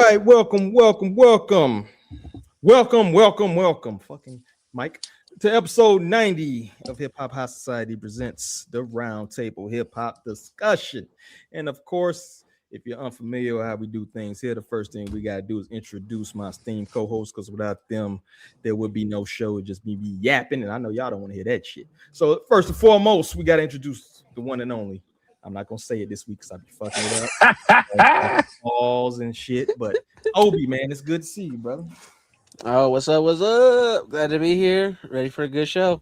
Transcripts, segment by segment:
right, welcome, fucking Mike, to episode 90 of Hip Hop High Society presents the Roundtable Hip Hop Discussion. And of course, if you're unfamiliar with how we do things here, the first thing we got to do is introduce my esteemed co-hosts, because without them, there would be no show. It'd just be me yapping, and I know y'all don't want to hear that shit. So first and foremost, we got to introduce the one and only. I'm not gonna say it this week because I'll be fucking it up. Balls and shit. But Obi, man, it's good to see you, brother. Oh, what's up? What's up? Glad to be here. Ready for a good show.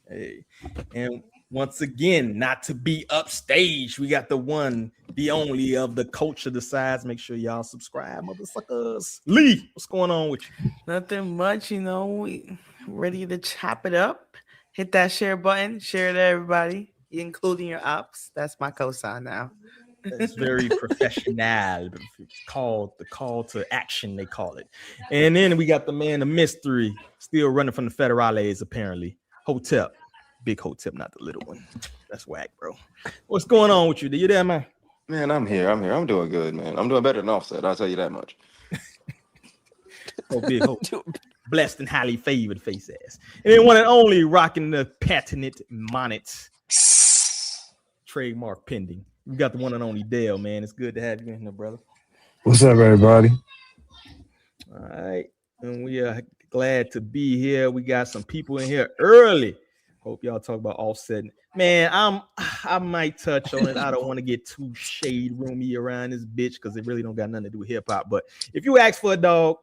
Hey, and once again, not to be upstage, we got the one, the only of the culture decides. Make sure y'all subscribe, motherfuckers. Lee, what's going on with you? Nothing much, we ready to chop it up. Hit that share button, share it to everybody, including your ops. That's my cosign now. It's very professional. It's called the call to action, they call it. And then we got the man, the mystery, still running from the federales, apparently. Hotep. Big Hotep, not the little one. That's whack, bro. What's going on with you? You there, man? Man, I'm here. I'm doing good, man. I'm doing better than Offset. I'll tell you that much. Oh, big hope. Blessed and highly favored face ass. And then one and only rocking the patented Monnet. Trademark pending. We got the one and only Dale, man. It's good to have you in here, brother. What's up, everybody? All right. And we are glad to be here. We got some people in here early. Hope y'all talk about Offset. Man, I might touch on it. I don't want to get too shade roomy around this bitch because it really don't got nothing to do with hip hop. But if you ask for a dog,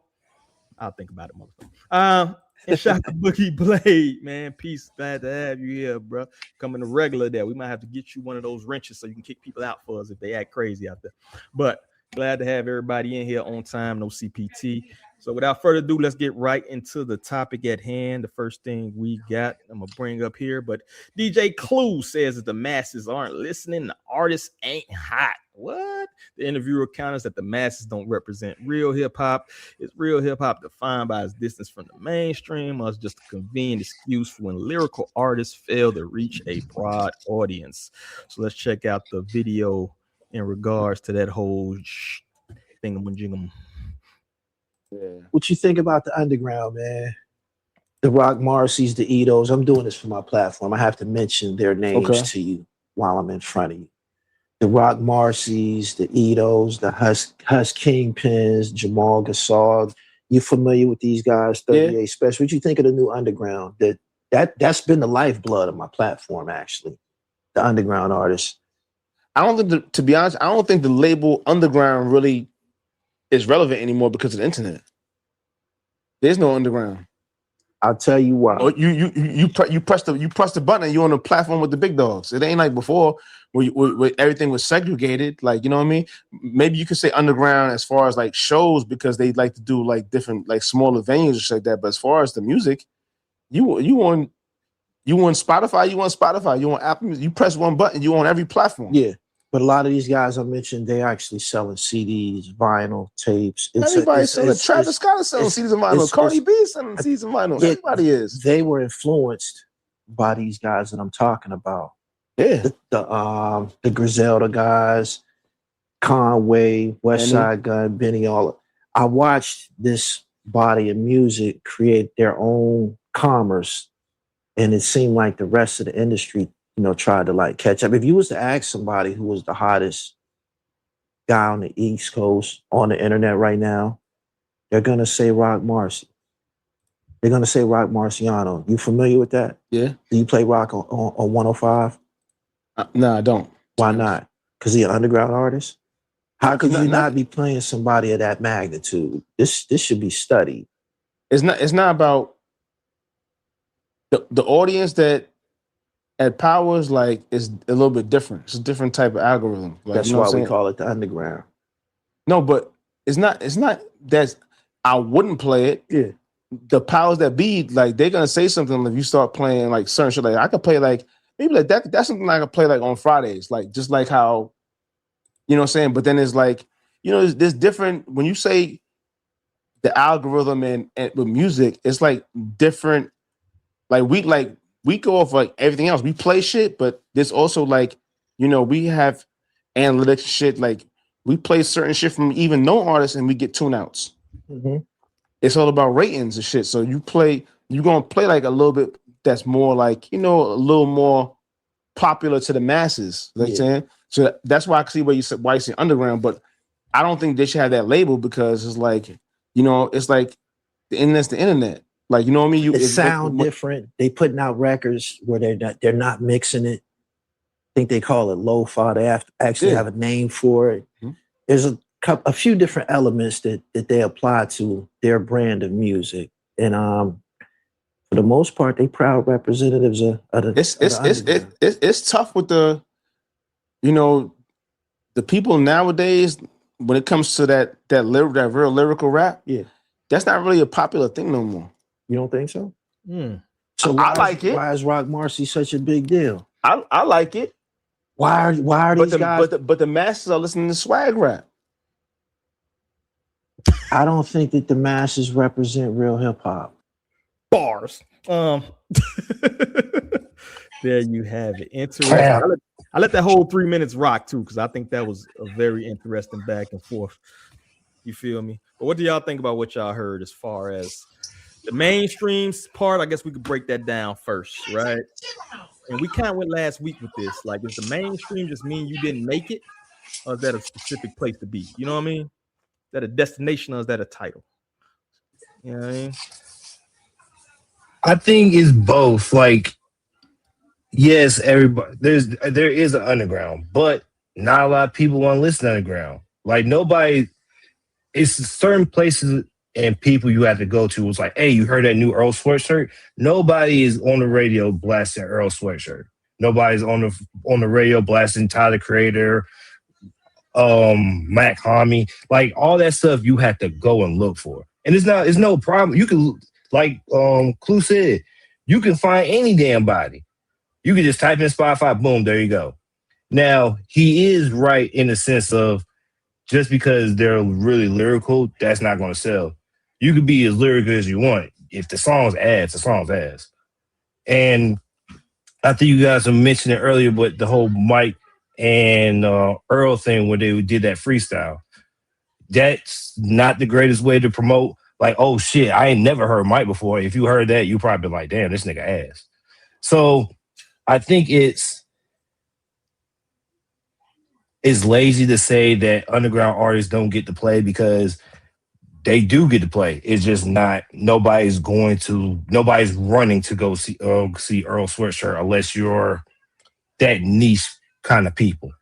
I'll think about it, motherfucker. And shout out Boogie Blade, man. Peace. Glad to have you here, bro. Coming to regular there. We might have to get you one of those wrenches so you can kick people out for us if they act crazy out there. But glad to have everybody in here on time. No CPT. So without further ado, let's get right into the topic at hand. The first thing we got, I'm going to bring up here. But DJ Clue says that the masses aren't listening. The artists ain't hot. What? The interviewer counters that the masses don't represent real hip hop. Is real hip hop defined by its distance from the mainstream, or is just a convenient excuse for when lyrical artists fail to reach a broad audience? So let's check out the video in regards to that whole thingamajigam. Yeah. What you think about the underground, man? The Rock Marcy's, the Edos. I'm doing this for my platform. I have to mention their names to you while I'm in front of you. The Rock Marcy's, the Edos, the Husk Kingpins, Jamal Gasol. You familiar with these guys? 38 Special. What you think of the new underground? That's been the lifeblood of my platform, actually. The underground artists. I don't think, to be honest, I don't think the label underground really is relevant anymore because of the internet. There's no underground. I'll tell you why. Oh, you press the button and you're on a platform with the big dogs. It ain't like before where everything was segregated. Like, you know what I mean? Maybe you could say underground as far as like shows because they like to do like different like smaller venues or shit like that. But as far as the music, you on Spotify, you on Apple Music. You press one button, you on every platform. Yeah. But a lot of these guys I mentioned, they actually selling CDs, vinyl, tapes. Everybody's selling. Travis Scott is selling CDs and vinyl. Cardi B is selling CDs and vinyl. Everybody is. They were influenced by these guys that I'm talking about. Yeah. The Griselda guys, Conway, West Side Gun, Benny, all. I watched this body of music create their own commerce, and it seemed like the rest of the industry tried to like catch up. If you was to ask somebody who was the hottest guy on the East Coast on the internet right now, they're gonna say Rock Marcy. They're gonna say Rock Marciano. You familiar with that? Yeah. Do you play rock on 105? No, I don't. Why not? Because he's an underground artist. How could you not be playing somebody of that magnitude? This should be studied. It's not about the audience that at Powers, like, is a little bit different. It's a different type of algorithm. Like, that's why we call it the underground. No, but it's not that I wouldn't play it. Yeah. The powers that be, like, they're gonna say something if you start playing like certain shit. Like I could play like maybe like that. That's something I could play like on Fridays, like just like how, you know what I'm saying? But then it's like, there's different when you say the algorithm and with music, it's like different. Like we go off like everything else. We play shit, but there's also like, we have analytics shit. Like We play certain shit from even known artists and we get tune outs. Mhm. It's all about ratings and shit. So you're gonna play like a little bit that's more like, a little more popular to the masses. Like saying. So that's why I can see why you say underground, but I don't think they should have that label because it's like, it's like the internet's the internet. Like, you know what I mean? It sound different. They putting out records where they're not mixing it. I think they call it lo-fi. They actually have a name for it. Mm-hmm. There's a few different elements that they apply to their brand of music, and for the most part, they proud representatives of the it's tough with the people nowadays when it comes to that real lyrical rap. Yeah, that's not really a popular thing no more. You don't think so? So I like it. Why is Rock Marcy such a big deal? I like it. Why are these guys? But the masses are listening to swag rap. I don't think that the masses represent real hip hop. Bars. There you have it. Interesting. I let that whole 3 minutes rock too, because I think that was a very interesting back and forth. You feel me? But what do y'all think about what y'all heard as far as the mainstream part? I guess we could break that down first, right? And we kind of went last week with this. Like, does the mainstream just mean you didn't make it, or is that a specific place to be? You know what I mean? Is that a destination or is that a title? You know what I mean? I think it's both. Like, yes, everybody there is an underground, but not a lot of people want to listen to underground. Like, nobody. It's certain places and people you have to go to. It's like, hey, you heard that new Earl Sweatshirt? Nobody is on the radio blasting Earl Sweatshirt. Nobody's on the radio blasting Tyler the Creator, Mac Homie. Like, all that stuff you have to go and look for. And it's no problem. You can, like Clue said, you can find any damn body. You can just type in Spotify, boom, there you go. Now, he is right in the sense of just because they're really lyrical, that's not going to sell. You could be as lyrical as you want. If the song's ass, the song's ass. And I think you guys mentioned it earlier, but the whole Mike and Earl thing where they did that freestyle, that's not the greatest way to promote. Like, oh shit, I ain't never heard Mike before. If you heard that, you probably be like, damn, this nigga ass. So I think it's lazy to say that underground artists don't get to play, because they do get to play. It's just not, nobody's running to go see Earl Sweatshirt unless you're that niche kind of people.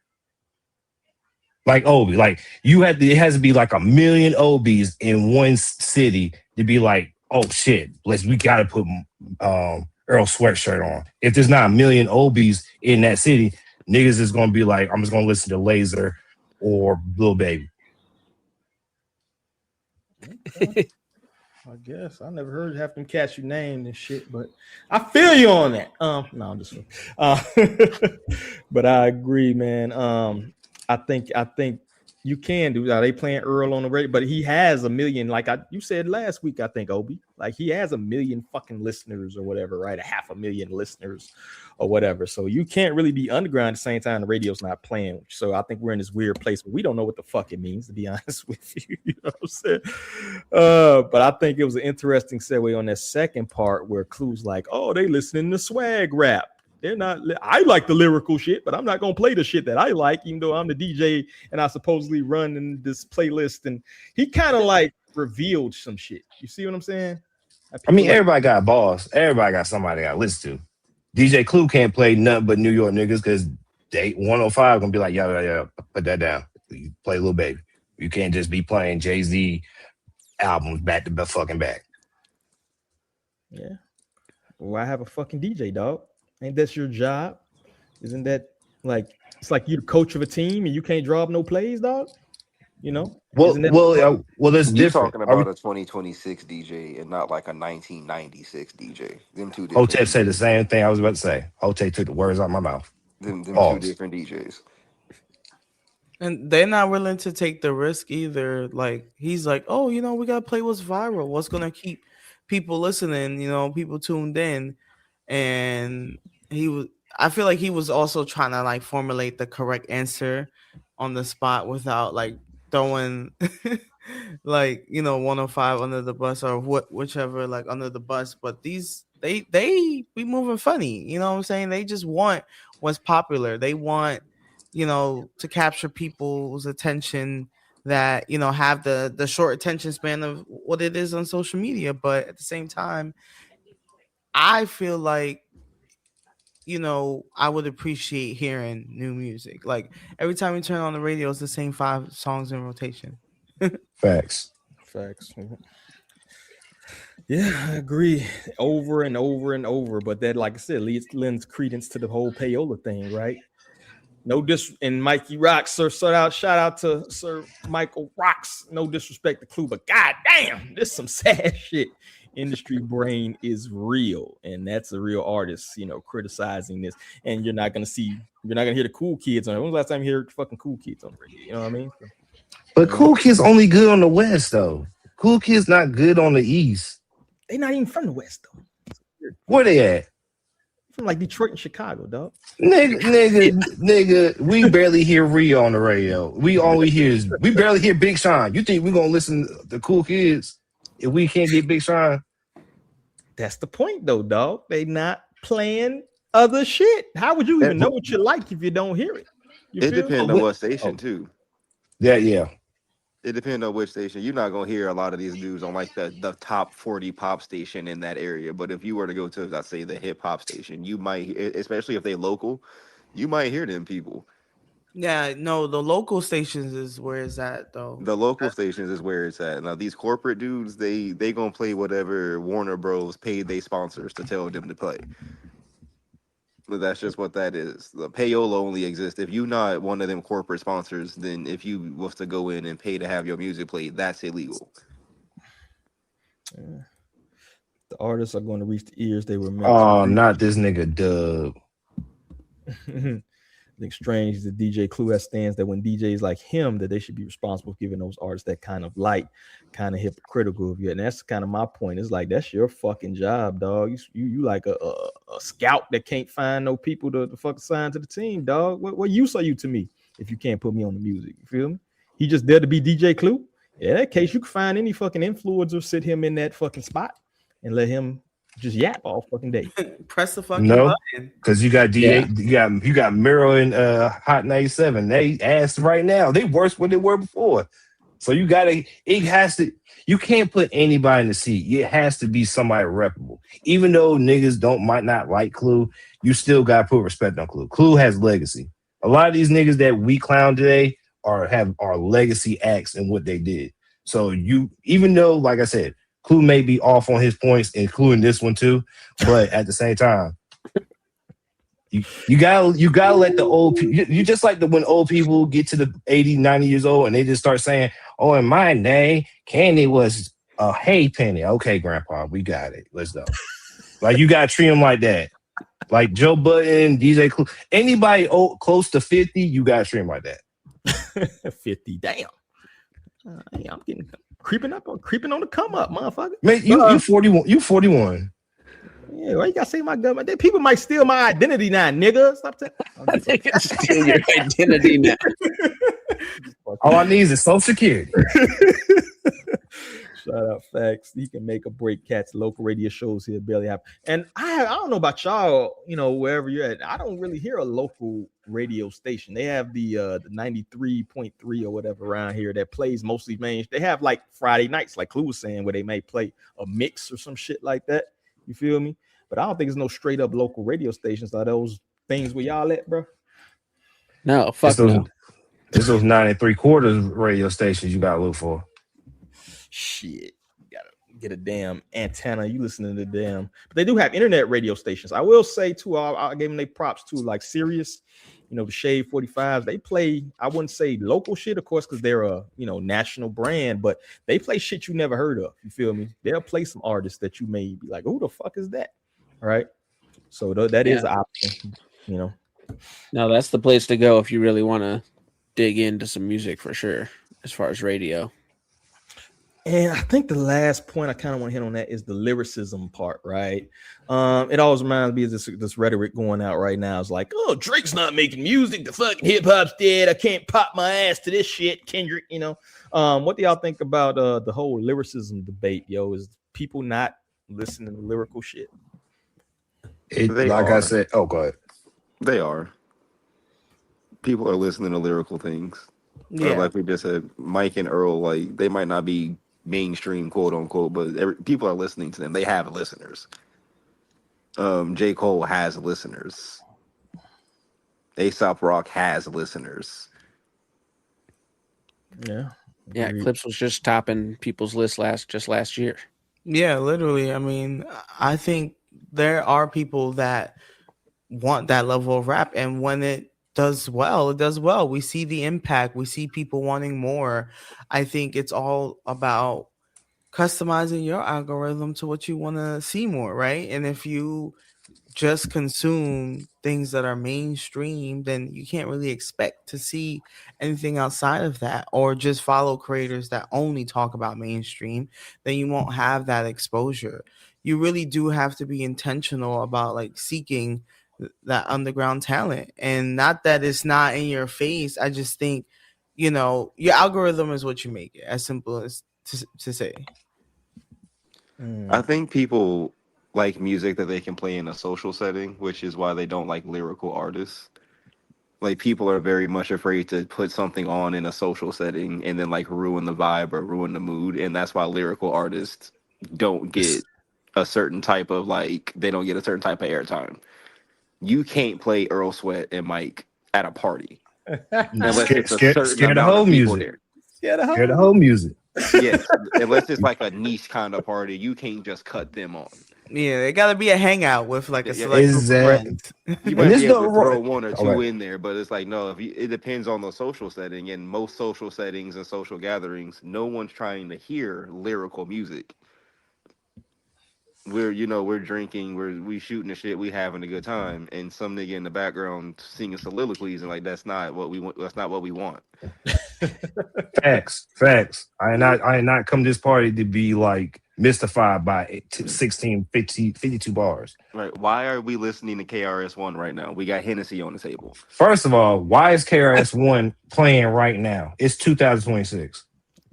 Like Obi, like it has to be like 1 million Obies in one city to be like, oh shit, we gotta put Earl Sweatshirt on. If there's not 1 million Obies in that city, niggas is gonna be like, I'm just gonna listen to Laser or Lil Baby. I guess I never heard half them cats you named and shit, but I feel you on that. No, I'm just but I agree, man. I think you can do that. They playing Earl on the radio, but he has 1 million, like you said last week, I think, Obi. Like, he has 1 million fucking listeners or whatever, right? 500,000 listeners or whatever. So you can't really be underground at the same time the radio's not playing. So I think we're in this weird place where we don't know what the fuck it means, to be honest with you. You know what I'm saying? But I think it was an interesting segue on that second part where Clue's like, oh, they listening to swag rap. They're not. I like the lyrical shit, but I'm not gonna play the shit that I like, even though I'm the DJ and I supposedly run in this playlist. And he kind of like revealed some shit. You see what I'm saying? I mean, everybody got balls. Everybody got somebody got to listen to. DJ Clue can't play nothing but New York niggas because they 105 gonna be like, yeah, put that down. You play Lil Baby. You can't just be playing Jay-Z albums back to fucking back. Yeah. Well, I have a fucking DJ, dog. Ain't that your job? Isn't that like, it's like you the coach of a team and you can't draw up no plays, dog? You know? Well, that's You're different. talking about a 2026 DJ and not like a 1996 DJ. Them two different. Hotep said the same thing I was about to say. Hotep took the words out of my mouth. Them two different DJs. And they're not willing to take the risk either. Like, he's like, oh, you know, we gotta play what's viral. What's gonna keep people listening? You know, people tuned in. And I feel like he was also trying to like formulate the correct answer on the spot without like throwing like 105 under the bus or whichever like under the bus. But these they be moving funny. You know what I'm saying? They just want what's popular. They want to capture people's attention that have the short attention span of what it is on social media. But at the same time, I feel like I would appreciate hearing new music. Like every time we turn on the radio, it's the same 5 songs in rotation. Facts. Yeah, I agree. Over and over and over. But that, like I said, lends credence to the whole payola thing, right? No and Mikey Rocks, shout out to Sir Michael Rocks. No disrespect to Clue, but god damn, this is some sad shit. Industry brain is real, and that's a real artist, criticizing this. And you're not gonna hear the cool kids on it. When was the last time you heard fucking cool kids on the radio? You know what I mean? But Cool Kids only good on the West, though. Cool Kids not good on the East. They not even from the West, though. Where they at? From like Detroit and Chicago, dog. Nigga, we barely hear Rio on the radio. We barely hear Big Sean. You think we're gonna listen to Cool Kids if we can't get Big Sean? That's the point, though, dog. They not playing other shit. How would you even know what you like if you don't hear it? It depends on what station too. Yeah. It depends on which station. You're not gonna hear a lot of these dudes on like the top 40 pop station in that area. But if you were to go to, let's say, the hip hop station, you might, especially if they local, you might hear them people. Yeah, no, the local stations is where it's at, though. The local stations is where it's at. Now these corporate dudes, they gonna play whatever Warner Bros. Paid they sponsors to tell them to play. But that's just what that is. The payola only exists if you're not one of them corporate sponsors. Then if you was to go in and pay to have your music played, that's illegal. Yeah. The artists are going to reach the ears they were meant Oh, to. not this nigga Dub. I think strange the DJ Clue has stands that when DJs like him that they should be responsible for giving those artists that kind of light, kind of hypocritical of you. And that's kind of my point. It's like that's your fucking job, dog. You like a scout that can't find no people to fucking sign to the team, dog. What use are you to me if you can't put me on the music? You feel me? He just there to be DJ Clue. Yeah, in that case, you can find any fucking influencer, sit him in that fucking spot and let him just yap all fucking day. Press the fucking button. Because you got you got Miro and Hot 97. They ass right now. They worse than they were before. So you can't put anybody in the seat. It has to be somebody reputable. Even though niggas might not like Clue, you still gotta put respect on Clue. Clue has legacy. A lot of these niggas that we clown today are legacy acts in what they did. So even though, like I said, Clue may be off on his points, including this one too, but at the same time, you gotta let the old people. You just like when old people get to the 80, 90 years old and they just start saying, "Oh, in my day, candy was a hay penny." Okay, Grandpa, we got it. Let's go. Like you gotta treat them like that. Like Joe Budden, DJ Clue, anybody close to 50, you gotta treat them like that. 50, damn. I'm getting creeping on the come up, motherfucker. Man, you 41. You 41. Yeah, why you gotta say my government? People might steal my identity now, nigga. Stop steal your identity now. All I need is Social Security. Shout out Facts. He can make or break cats. Local radio shows here barely happen. And I don't know about y'all, wherever you're at. I don't really hear a local radio station. They have the 93.3 or whatever around here that plays mostly main. They have like Friday nights, like Clue was saying, where they may play a mix or some shit like that. You feel me? But I don't think there's no straight up local radio stations. Are those things where y'all at, bro? No, fuck no. It's those 9 3/4 radio stations you gotta look for. Shit, you gotta get a damn antenna. You listening to damn, but they do have internet radio stations. I will say too, I gave them their props too, like Sirius, the Shade 45s. They play, I wouldn't say local shit, of course, because they're a national brand, but they play shit you never heard of. You feel me? They'll play some artists that you may be like, who the fuck is that? All right. So that is an option, No, that's the place to go if you really want to dig into some music for sure, as far as radio. And I think the last point I kind of want to hit on that is the lyricism part, right? It always reminds me of this rhetoric going out right now. It's like, oh, Drake's not making music. The fucking hip hop's dead. I can't pop my ass to this shit, Kendrick. What do y'all think about the whole lyricism debate? Yo, is people not listening to lyrical shit? I said, oh, go ahead. They are. People are listening to lyrical things. Yeah, Like we just said, Mike and Earl, like they might not be mainstream, quote unquote, but people are listening to them. They have listeners. J. Cole has listeners. A$AP Rock has listeners. Yeah. Yeah, Clips was just topping people's list last year. yeah, literally. I mean, I think there are people that want that level of rap, and when it does well, it does well. We see the impact. We see people wanting more. I think it's all about customizing your algorithm to what you want to see more, right? And if you just consume things that are mainstream, then you can't really expect to see anything outside of that, or just follow creators that only talk about mainstream, then you won't have that exposure. You really do have to be intentional about like seeking that underground talent, and not that it's not in your face. I just think, your algorithm is what you make it, as simple as to say. I think people like music that they can play in a social setting, which is why they don't like lyrical artists. Like people are very much afraid to put something on in a social setting and then like ruin the vibe or ruin the mood, and that's why lyrical artists don't get a certain type of they don't get a certain type of airtime. You can't play Earl Sweat and Mike at a party unless it's a certain Scared the amount whole of people music. there. Scared the whole music. Yes, unless it's like a niche kind of party, you can't just cut them on. Yeah, it got to be a hangout with like a Yeah, select group of exactly. friends. You might there's be able no to throw right- one or all two right. in there, but it's like no. It depends on the social setting, and most social settings and social gatherings, no one's trying to hear lyrical music. We're drinking, we shooting the shit, we having a good time, and some nigga in the background singing soliloquies, and like that's not what we want. That's not what we want. Facts. I ain't not come to this party to be like mystified by 16, 50, 52 bars. Right? Why are we listening to KRS-One right now? We got Hennessy on the table. First of all, why is KRS-One playing right now? It's 2026.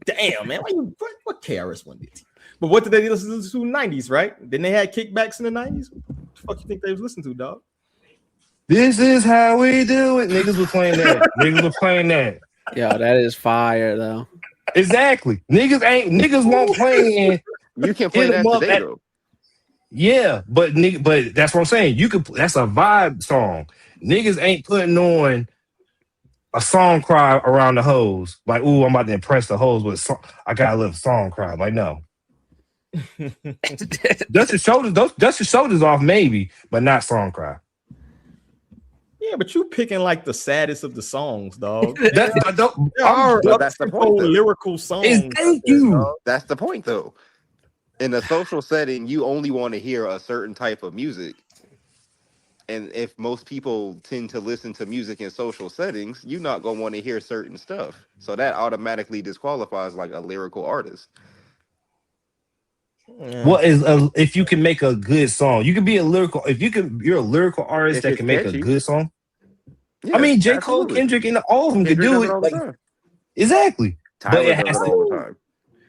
Damn, man. What KRS-One did? But what did they listen to in the 90s, right? Didn't they have kickbacks in the 90s? What the fuck you think they was listening to, dog? This is how we do it. Niggas were playing that. Yo, that is fire though. Exactly. Niggas won't play in. You can play that today, though. Yeah, but that's what I'm saying. That's a vibe song. Niggas ain't putting on a song cry around the hose. Like, ooh, I'm about to impress the hose with I got a little song cry. Like, no. Dust your shoulders off, maybe, but not song cry. Yeah, but you picking like the saddest of the songs, dog. That's the point, though. Lyrical songs. Thank you. That's the point, though. In a social setting, you only want to hear a certain type of music. And if most people tend to listen to music in social settings, you're not going to want to hear certain stuff. So that automatically disqualifies like a lyrical artist. What is if you can make a good song? You can be a lyrical. You're a lyrical artist that can make a good song. Yeah, I mean, J. Cole, absolutely. Kendrick, and all of them can Kendrick do does it. all the time. Exactly. Tyler But it does has it all the time.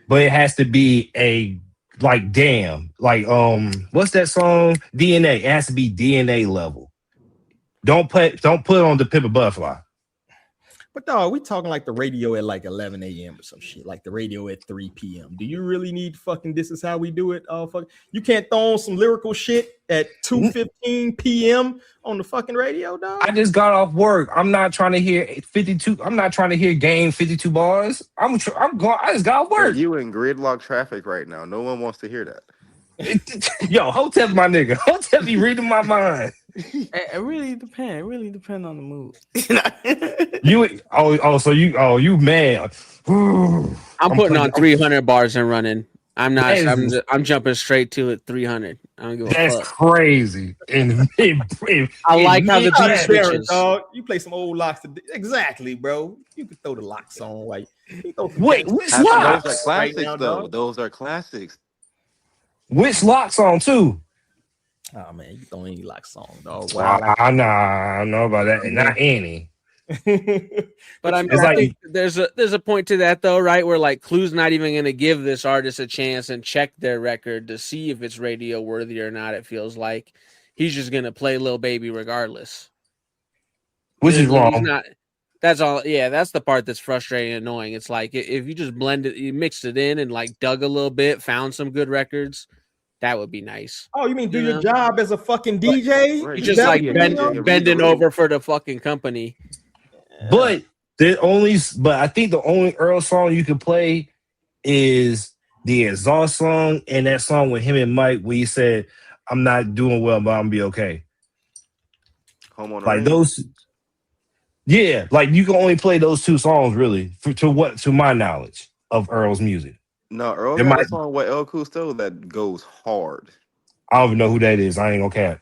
But it has to be what's that song? DNA. It has to be DNA level. Don't put it on the Pimp a Butterfly. But dog, we talking like the radio at like 11 a.m. or some shit, like the radio at 3 p.m. Do you really need fucking this is how we do it? Oh, fuck. You can't throw on some lyrical shit at 2:15 p.m. on the fucking radio, dog. I just got off work. I'm not trying to hear 52. I'm not trying to hear game 52 bars. I just got off work. You in gridlock traffic right now. No one wants to hear that. Yo, Hotep, my nigga. Hotep be reading my mind. It really depends. It really depends on the mood. You mad? I'm putting on 300 bars and running. I'm not. I'm jumping straight to it. 300. I don't give a That's fuck. crazy. And I like how the beat Barrett, switches. dog. You play some old locks. Exactly, bro. You could throw the locks on. Like, you throw some Wait, gangsta which Those are locks? classics, right now, though. dog. Those are classics. Which locks on too? Oh man, you throwing any lock song, dog. Wow. Nah, I don't know about that. Not any. But I mean, It's I like- think there's a point to that though, right? Where like Clue's not even going to give this artist a chance and check their record to see if it's radio worthy or not. It feels like he's just going to play Lil Baby regardless. Which is wrong. He's not. That's all. Yeah, that's the part that's frustrating and annoying. It's like if you just blend it, you mixed it in and like dug a little bit, found some good records, that would be nice. Oh, you mean do You your know? job as a fucking DJ? Right. You Is just that like what bend- you know? bending over for the fucking company. But I think the only Earl song you can play is the exhaust song and that song with him and Mike where he said, "I'm not doing well, but I'm gonna be okay." Home on the Like Range. those, yeah. Like you can only play those two songs really, to my knowledge of Earl's music. No, Earl There got a might- song with El Custo that goes hard. I don't even know who that is. I ain't gonna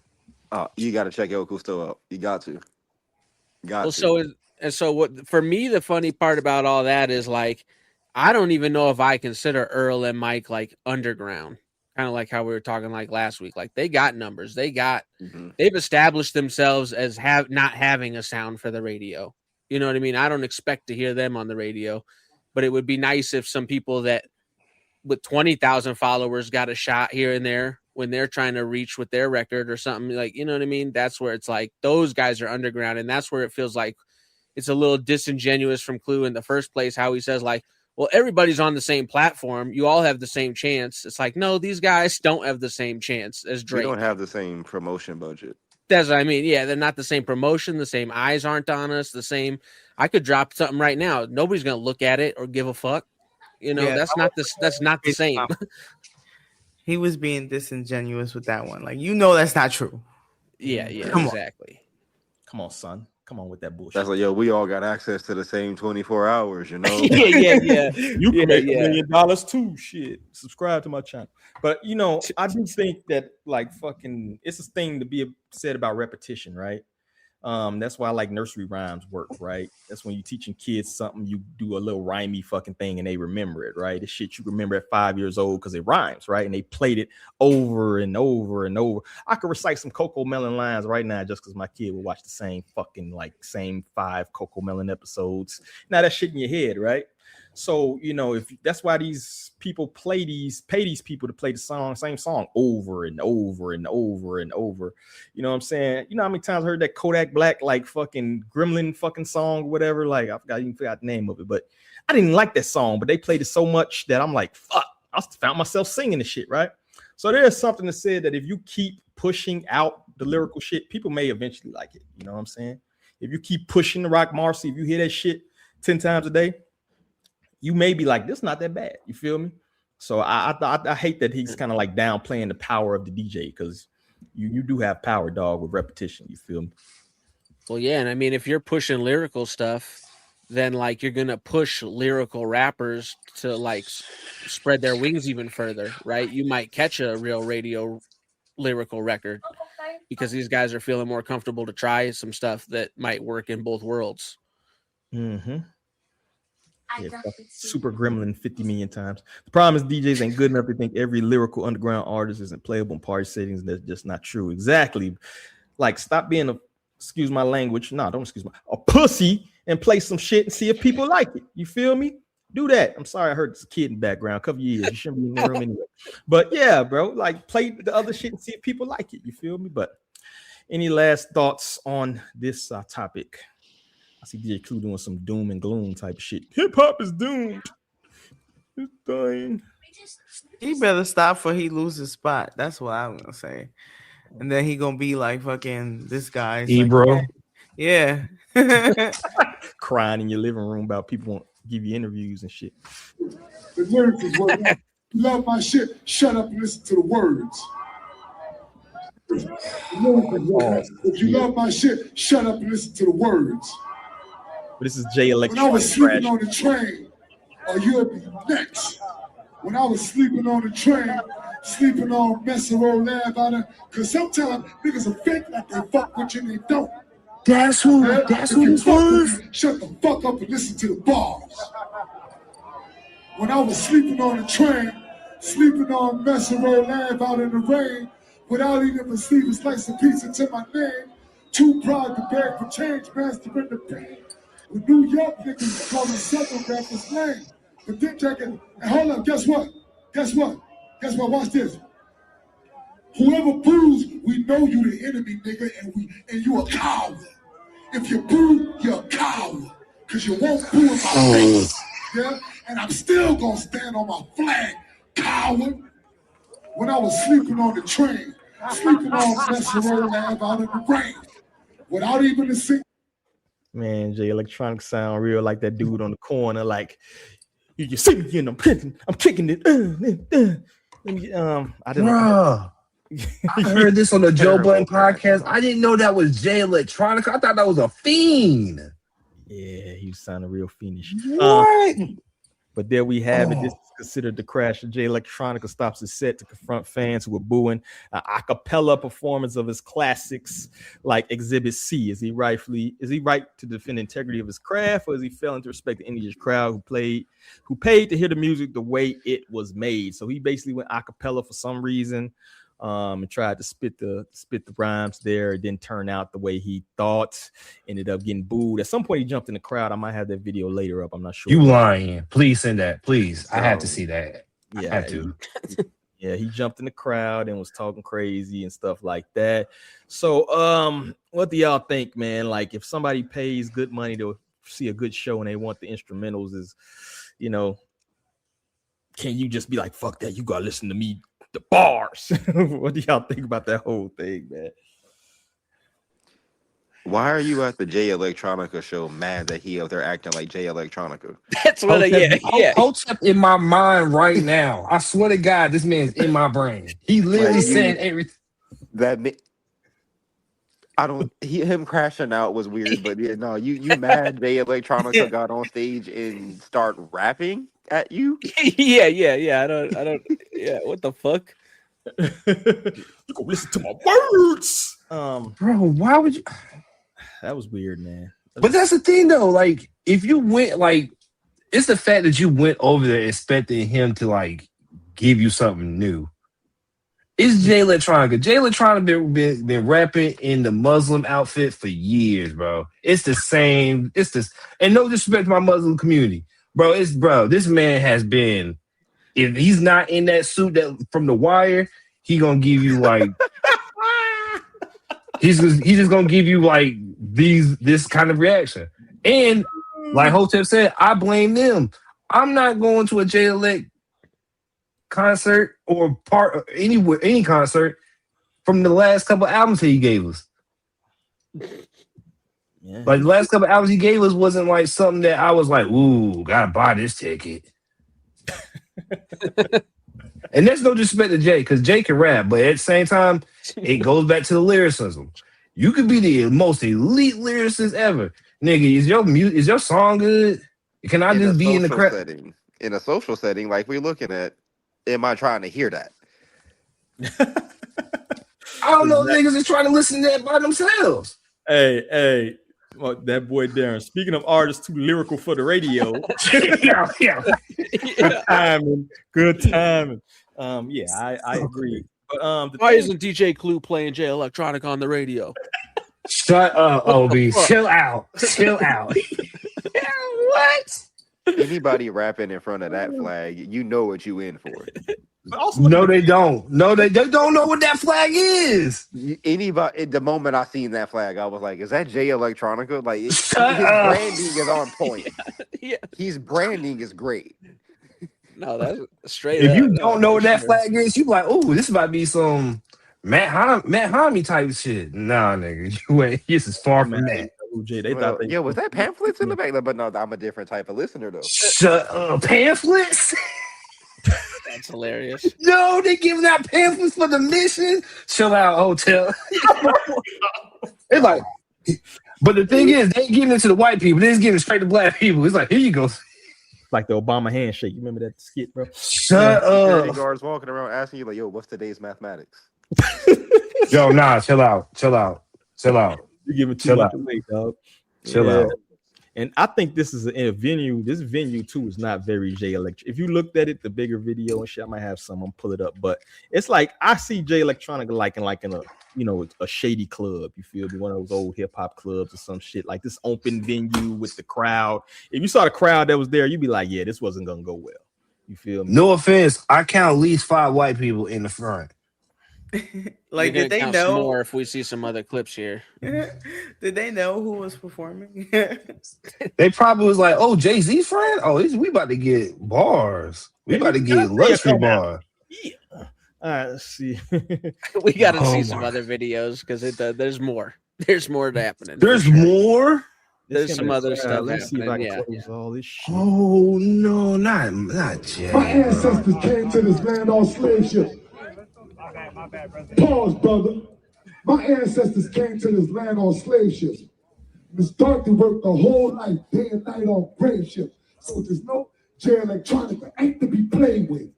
cap. You got to check El Custo out. You got to. Well, so what for me, the funny part about all that is like, I don't even know if I consider Earl and Mike like underground, kind of like how we were talking like last week. Like they got numbers, they've established themselves as not having a sound for the radio. You know what I mean? I don't expect to hear them on the radio, but it would be nice if some people that with 20,000 followers got a shot here and there when they're trying to reach with their record or something, like, you know what I mean? That's where it's like those guys are underground, and that's where it feels like it's a little disingenuous from Clue in the first place, how he says like, well, everybody's on the same platform, you all have the same chance. It's like, no, these guys don't have the same chance as We Drake. don't have the same promotion budget. That's what I mean. Yeah, they're not the same promotion, the same eyes aren't on us, the same. I could drop something right now, nobody's gonna look at it or give a fuck. You know, Yeah, that's not the same. He was being disingenuous with that one. Like, you know, that's not true. Yeah, Come on. exactly. Come on, son. Come on with that bullshit. That's like, yo, we all got access to the same 24 hours, you know? yeah. You can make $1 million too. Shit. Subscribe to my channel. But you know, I do think that like fucking it's a thing to be said about repetition, right? That's why like nursery rhymes work, right? That's when you're teaching kids something, you do a little rhymey fucking thing and they remember it, right? The shit you remember at 5 years old because it rhymes, right? And they played it over and over and over. I could recite some Coco Melon lines right now just because my kid would watch the same 5 Coco Melon episodes. Now that shit in your head, right? So, you know, if that's why these people pay these people to play the same song over and over and over and over. You know what I'm saying? You know how many times I heard that Kodak Black, like fucking Gremlin fucking song, whatever. Like, I even forgot the name of it, but I didn't like that song, but they played it so much that I'm like, fuck, I found myself singing the shit, right? So there's something to say that if you keep pushing out the lyrical shit, people may eventually like it. You know what I'm saying? If you keep pushing the Rock Marcy, if you hear that shit 10 times a day, you may be like, this is not that bad. You feel me? So I hate that he's kind of like downplaying the power of the DJ because you do have power, dog, with repetition. You feel me? Well, yeah, and I mean, if you're pushing lyrical stuff, then like you're gonna push lyrical rappers to like spread their wings even further, right? You might catch a real radio lyrical record because these guys are feeling more comfortable to try some stuff that might work in both worlds. Mm-hmm. Yeah, Super Gremlin 50 million times. The problem is DJs ain't good enough to think every lyrical underground artist isn't playable in party settings. That's just not true. Exactly. Like, stop being a, excuse my language. No, don't excuse my, a pussy and play some shit and see if people like it. You feel me? Do that. I'm sorry I heard this kid in the background. Couple years. You shouldn't be in the room anyway. But yeah, bro, like play the other shit and see if people like it. You feel me? But any last thoughts on this topic? I see DJ Clue doing some doom and gloom type of shit. Hip hop is doomed. It's dying. He better stop before he loses his spot. That's what I'm gonna say. And then he gonna be like fucking this guy. Ebro. Like, yeah. Crying in your living room about people won't give you interviews and shit. The lyrics is what you love my shit. Shut up and listen to the words. The lyrics is what if you love my shit, shut up and listen to the words. But this is Jay Elec. When I was sleeping on the train, or you'll be next. When I was sleeping on the train, sleeping on, messing around, laugh out there. Cause sometimes niggas are fake like they fuck with you and they don't. That's who. Yeah? That's If who you this fuck with was. me, shut the fuck up and listen to the bars. When I was sleeping on the train, sleeping on, messing around, laugh out in the rain, without even receiving a slice of pizza to my name, too proud to beg for change, mastering the pain. With New York niggas call me Southern rappers lame. But then and hold up, guess what? Guess what? Guess what? Watch this. Whoever boos, we know you the enemy, nigga, and you a coward. If you boo, you're a coward. Cause you won't boo in my face. Yeah? And I'm still gonna stand on my flag, coward. When I was sleeping on the train, sleeping on messing around, laugh out in the rain. Without even a single. Man, Jay Electronica sound real like that dude on the corner. Like, you see me and I'm kicking it. I didn't know. I heard this on the Joe Budden podcast. I didn't know that was Jay Electronica. I thought that was a fiend. Yeah, he was sounding real fiendish. What? But there we have it. This is considered the crash. Jay Electronica stops his set to confront fans who were booing an a cappella performance of his classics like Exhibit C. Is he right to defend the integrity of his craft, or is he failing to respect the Indian crowd who paid to hear the music the way it was made? So he basically went a cappella for some reason. And tried to spit the rhymes there. It didn't turn out the way he thought. Ended up getting booed. At some point, he jumped in the crowd. I might have that video later up. I'm not sure. You lying? Please send that. Please, I have to see that. Yeah, I have to. Yeah, he jumped in the crowd and was talking crazy and stuff like that. So, what do y'all think, man? Like, if somebody pays good money to see a good show and they want the instrumentals, is, can you just be like, fuck that? You gotta listen to me. The bars. What do y'all think about that whole thing, man? Why are you at the Jay Electronica show mad that he out there acting like Jay Electronica? That's what Hotep in my mind right now. I swear to God, this man's in my brain. He literally said everything. Him crashing out was weird, but yeah, no, you mad Jay Electronica got on stage and start rapping at you? Yeah. I don't. Yeah, what the fuck? You go listen to my words, bro. Why would you? That was weird, man. But that's the thing, though. Like, if you went, like, it's the fact that you went over there expecting him to like give you something new. It's Jay Electronica. Jay Electronica been rapping in the Muslim outfit for years, bro. It's the same. It's this, and no disrespect to my Muslim community. Bro, this man has been, if he's not in that suit that from The Wire, he gonna give you like he's just gonna give you like this kind of reaction. And like Hotep said, I blame them. I'm not going to a Jay Elec concert or any concert from the last couple albums that he gave us. Yeah. Like the last couple albums he gave us wasn't like something that I was like, ooh, gotta buy this ticket. And there's no disrespect to Jay, because Jay can rap, but at the same time, it goes back to the lyricism. You could be the most elite lyricist ever. Nigga, is your song good? Can I just be in the crowd? In a social setting, like we're looking at, am I trying to hear that? I don't know, niggas is trying to listen to that by themselves. Hey. Well, that boy Darren. Speaking of artists too lyrical for the radio, good timing. I agree. But why isn't DJ Clue playing Jay Electronica on the radio? Shut up, Obi. Chill out. What? Anybody rapping in front of that flag, you know what you in for. No, they don't. No, they don't know what that flag is. Anybody, the moment I seen that flag, I was like, "Is that Jay Electronica?" Like, his branding is on point. Yeah, his branding is great. No, that's straight. If you don't know what that flag is, you be like, "Oh, this might be some Matt Homie type shit." Nah, nigga, you ain't. This is far from that. Was that pamphlets in the back? But no, I'm a different type of listener though. Shut up, pamphlets. That's hilarious. No, they giving out pamphlets for the mission. Chill out, hotel. It's like, but the thing is, they ain't giving it to the white people. They just giving it straight to black people. It's like, here you go. like the Obama handshake. You remember that skit, bro? Shut Security up. guards walking around asking you like, "Yo, what's today's mathematics?" Yo, nah, chill out. You giving too Chill much out. away, dog. Chill Yeah. out. And I think this is a venue. This venue too is not very Jay Elec. If you looked at it, the bigger video and shit, I might have some. I'm pull it up, but it's like I see Jay Electronica like in a a shady club. You feel me? One of those old hip hop clubs or some shit like this open venue with the crowd. If you saw the crowd that was there, you'd be like, yeah, this wasn't gonna go well. You feel me? No offense, I count at least 5 white people in the front. Like, did they Some know? more if we see some other clips here? Did they know who was performing? They probably was like, "Oh, Jay-Z's friend. Oh, we about to get bars. We about to get luxury bars." Yeah. All right, let's see. We got to Oh see some my. other videos because there's more. There's more happening. There's more. There's some other stuff Let's see if I happening. can Yeah. close all this shit. Oh no, not Jay. My ancestors came to this land on slave ships. Pause, brother. My ancestors came to this land on slave ships. Miss Dorothy worked the whole night, day and night on grave ships. So there's no Jay Electronica ain't to be played with.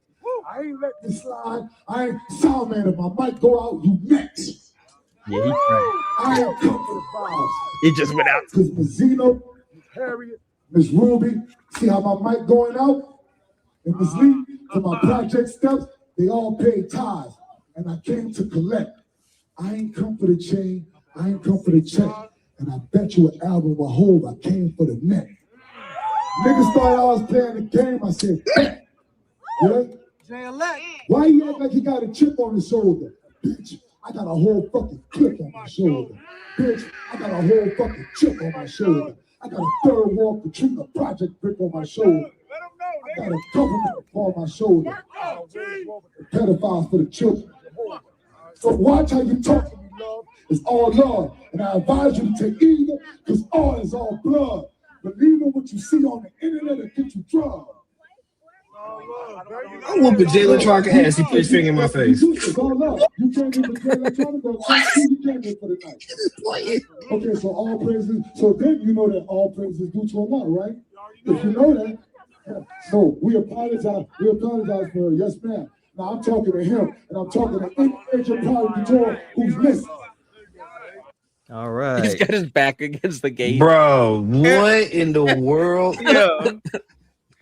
I ain't let this slide. I ain't sound man. If my mic go out, you next. Yeah, he's right. I ain't come for the vibes. It just went out. Because Miss Zeno, Miss Harriet, Miss Ruby, see how my mic going out? And Miss Lee, to my project steps, they all paid tithes. And I came to collect. I ain't come for the chain. I ain't come for the check. And I bet you an album will hold. I came for the neck. Niggas thought I was playing the game. I said, bet. Yeah? Jay Elec. Why he act like he got a chip on his shoulder? Bitch, I got a whole fucking clip on my shoulder. Bitch, I got a whole fucking chip on my shoulder. I got a third wall Katrina project brick on my shoulder. I got a government on my shoulder. Pedophiles for the children. So watch how you talk to me, love. It's all love. And I advise you to take either, because all is all blood. Believe in what you see on the internet and get you drugged. I'm whooping Jay Electronica ass. He put his finger in my face. It's all love. You can't give a Jay Electronica. You can't give for the night. Okay, so all praises. So then you know that all praises due to Allah, right? If you know that, so we apologize. We apologize for her. Yes, ma'am. Now I'm talking to him, and I'm talking to any agent private tour who's missing. All right. He's got his back against the gate. Bro, what in the world? Yeah.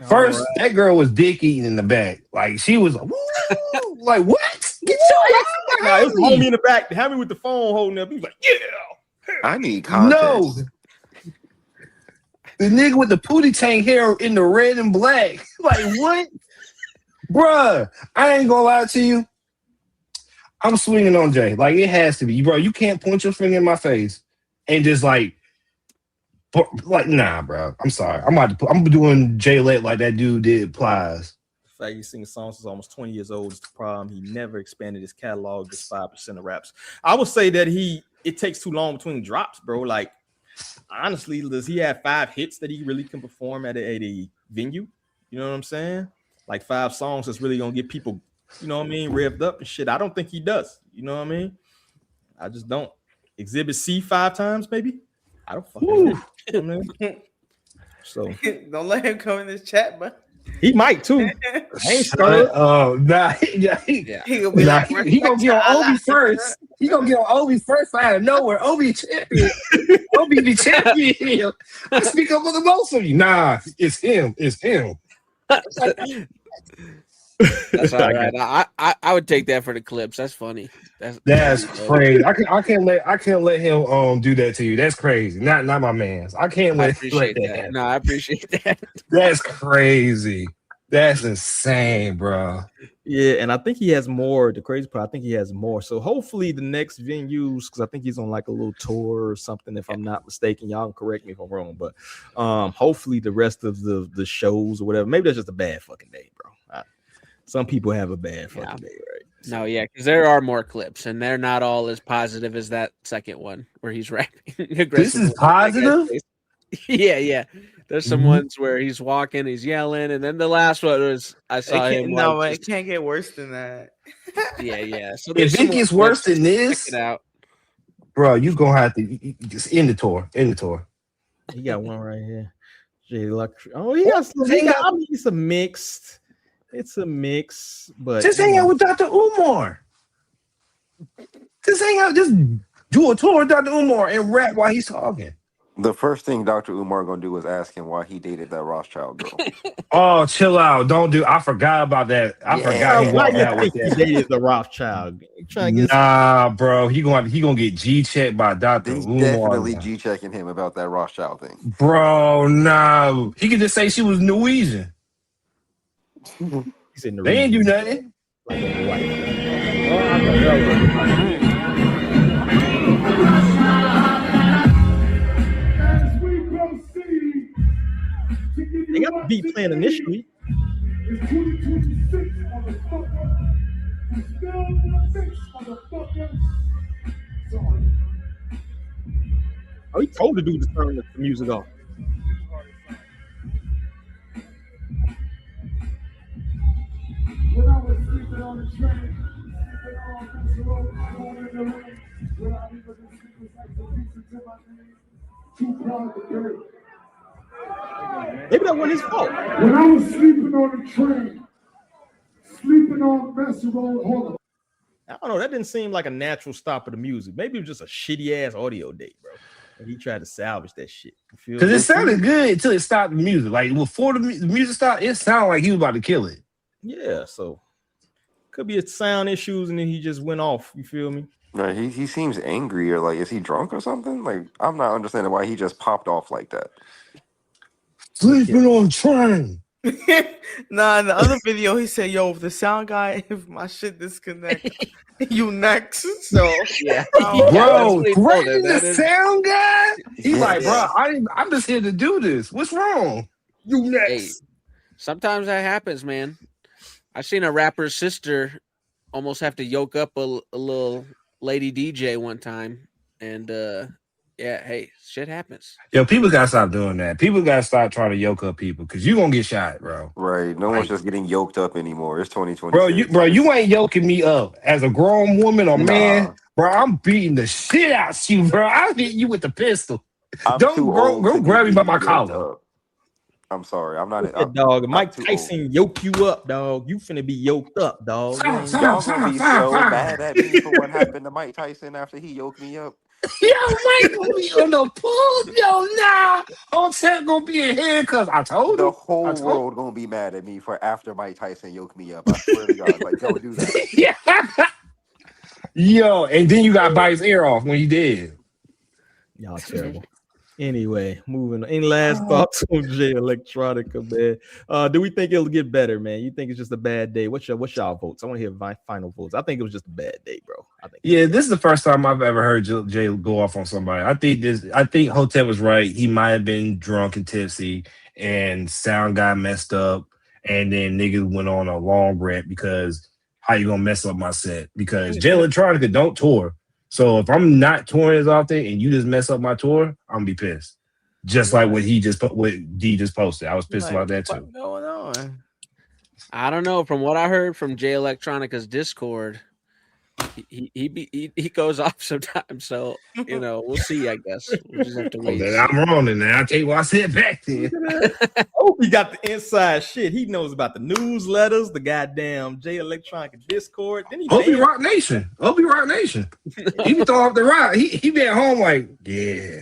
First, that girl was dick eating in the back. Like, she was like, woo! Like, what? Get your ass Nah, it was behind homie me. in the back. Had me with the phone holding up. He was like, yeah. I need context. No. The nigga with the pootie tank hair in the red and black. Like, what? Bruh, I ain't gonna lie to you. I'm swinging on Jay. Like, it has to be. Bro, you can't point your finger in my face and just like, nah, bro. I'm sorry. I'm doing Jay Elec like that dude did Plies. The fact he sings songs is almost 20 years old is the problem. He never expanded his catalog, just 5% of raps. I would say that it takes too long between drops, bro. Like, honestly, does he have 5 hits that he really can perform at a venue? You know what I'm saying? Like 5 songs that's really gonna get people, you know what I mean, revved up and shit. I don't think he does. You know what I mean? I just don't. Exhibit C 5 times, maybe. I don't fucking know. You know what I mean? So Don't let him come in this chat, but he might too. I ain't scared. Nah, he gonna be like, he gonna get on Obi first. He gonna get on Obi first out of nowhere. Obi champion. Obi be champion. I speak up for the most of you. Nah, it's him. It's him. That's all right. I would take that for the clips. That's funny. That's crazy. I can't let him do that to you. That's crazy. Not my man's. I can't I let appreciate that that. happen. No, I appreciate that. That's crazy. That's insane, bro. Yeah, and I think he has more. The crazy part, I think he has more. So hopefully the next venues, because I think he's on like a little tour or something, if I'm not mistaken. Y'all can correct me if I'm wrong, but hopefully the rest of the shows or whatever. Maybe that's just a bad fucking day, bro. Some people have a bad fucking day, right? So. No, yeah, because there are more clips, and they're not all as positive as that second one where he's rapping. This is positive? Yeah. There's some ones where he's walking, he's yelling, and then the last one was I saw him. No, it can't get worse than that. Yeah. So if it gets worse than this, check it out. bro, you gonna have to just end the tour. End the tour. He got one right here. Jay Elec. Oh, he got. I mean, it's a mixed. It's a mix, but just hang out with Dr. Umar. Just hang out. Just do a tour with Dr. Umar and rap while he's talking. The first thing Dr. Umar gonna do is ask him why he dated that Rothschild girl. Oh, chill out! Don't do. I forgot about that. I forgot he walked out with that. He dated the Rothschild. Nah, bro. He gonna get G-checked by Dr. He's Umar. definitely G-checking him about that Rothschild thing. Bro, no. He could just say she was Norwegian. They ain't do nothing. They got the beat playing initially. It's 2026, motherfucker. We still the motherfucker. Sorry. Oh, he told the dude to turn the music off. When I was sleeping on the train, sleeping on this road, going in the rain, without even the secrets like the pieces in my name, too proud to break. Maybe that wasn't his fault. When I was sleeping on the train, sleeping on Mess Road, hold on. I don't know. That didn't seem like a natural stop of the music. Maybe it was just a shitty ass audio date, bro. And he tried to salvage that shit. Because it sounded good until it stopped the music. Like before the music stopped, it sounded like he was about to kill it. Yeah, so could be a sound issues, and then he just went off. You feel me? Right, he seems angry, or like, is he drunk or something? Like, I'm not understanding why he just popped off like that. Sleeping on train. Nah, in the other video, he said, "Yo, if the sound guy, if my shit disconnect, you next." So yeah, bro, threatening the sound guy. He's like, bro, I'm just here to do this. What's wrong? You next. Hey, sometimes that happens, man. I seen a rapper's sister almost have to yoke up a little lady DJ one time, and yeah, hey, shit happens. Yo, people gotta stop doing that. People gotta stop trying to yoke up people because you gonna get shot, bro. Right, no one's just getting yoked up anymore. It's 2020. Bro, you ain't yoking me up as a grown woman or man, bro. I'm beating the shit out you, bro. I'll hit you with the pistol. Don't grab me by my collar. I'm sorry, I'm not a dog. Mike Tyson yoke you up, dog. You finna be yoked up, dog. Y'all gonna be so mad at me for what happened to Mike Tyson after he yoked me up. Yo, Mike gonna be on the pool. Yo, nah. Hotel gonna be in here because I told the him. whole world gonna be mad at me for after Mike Tyson yoked me up. I swear to God, like, don't do that. Yeah. Yo, and then you got to bite his ear off when he did. Y'all terrible. Anyway, moving on. Any last thoughts on Jay Electronica, man? Do we think it'll get better, man? You think it's just a bad day? What's y'all votes? I want to hear my final votes. I think it was just a bad day, bro. Yeah, this is the first time I've ever heard Jay go off on somebody. I think Hotel was right. He might have been drunk and tipsy, and sound guy messed up, and then niggas went on a long rant because how you gonna mess up my set? Because Jay Electronica don't tour. So if I'm not touring as often and you just mess up my tour, I'm gonna be pissed. Just like what D just posted. I was pissed about that too. What's going on? I don't know. From what I heard from Jay Electronica's Discord, he goes off sometimes. So we'll see. I guess we'll just have to wait. I'm wrong in there. I'll tell you what I said back then. Oh, he got the inside shit. He knows about the newsletters, the goddamn Jay Electronica Discord. Then Obi Rock Nation. He be throwing off the rock. He be at home like, yeah.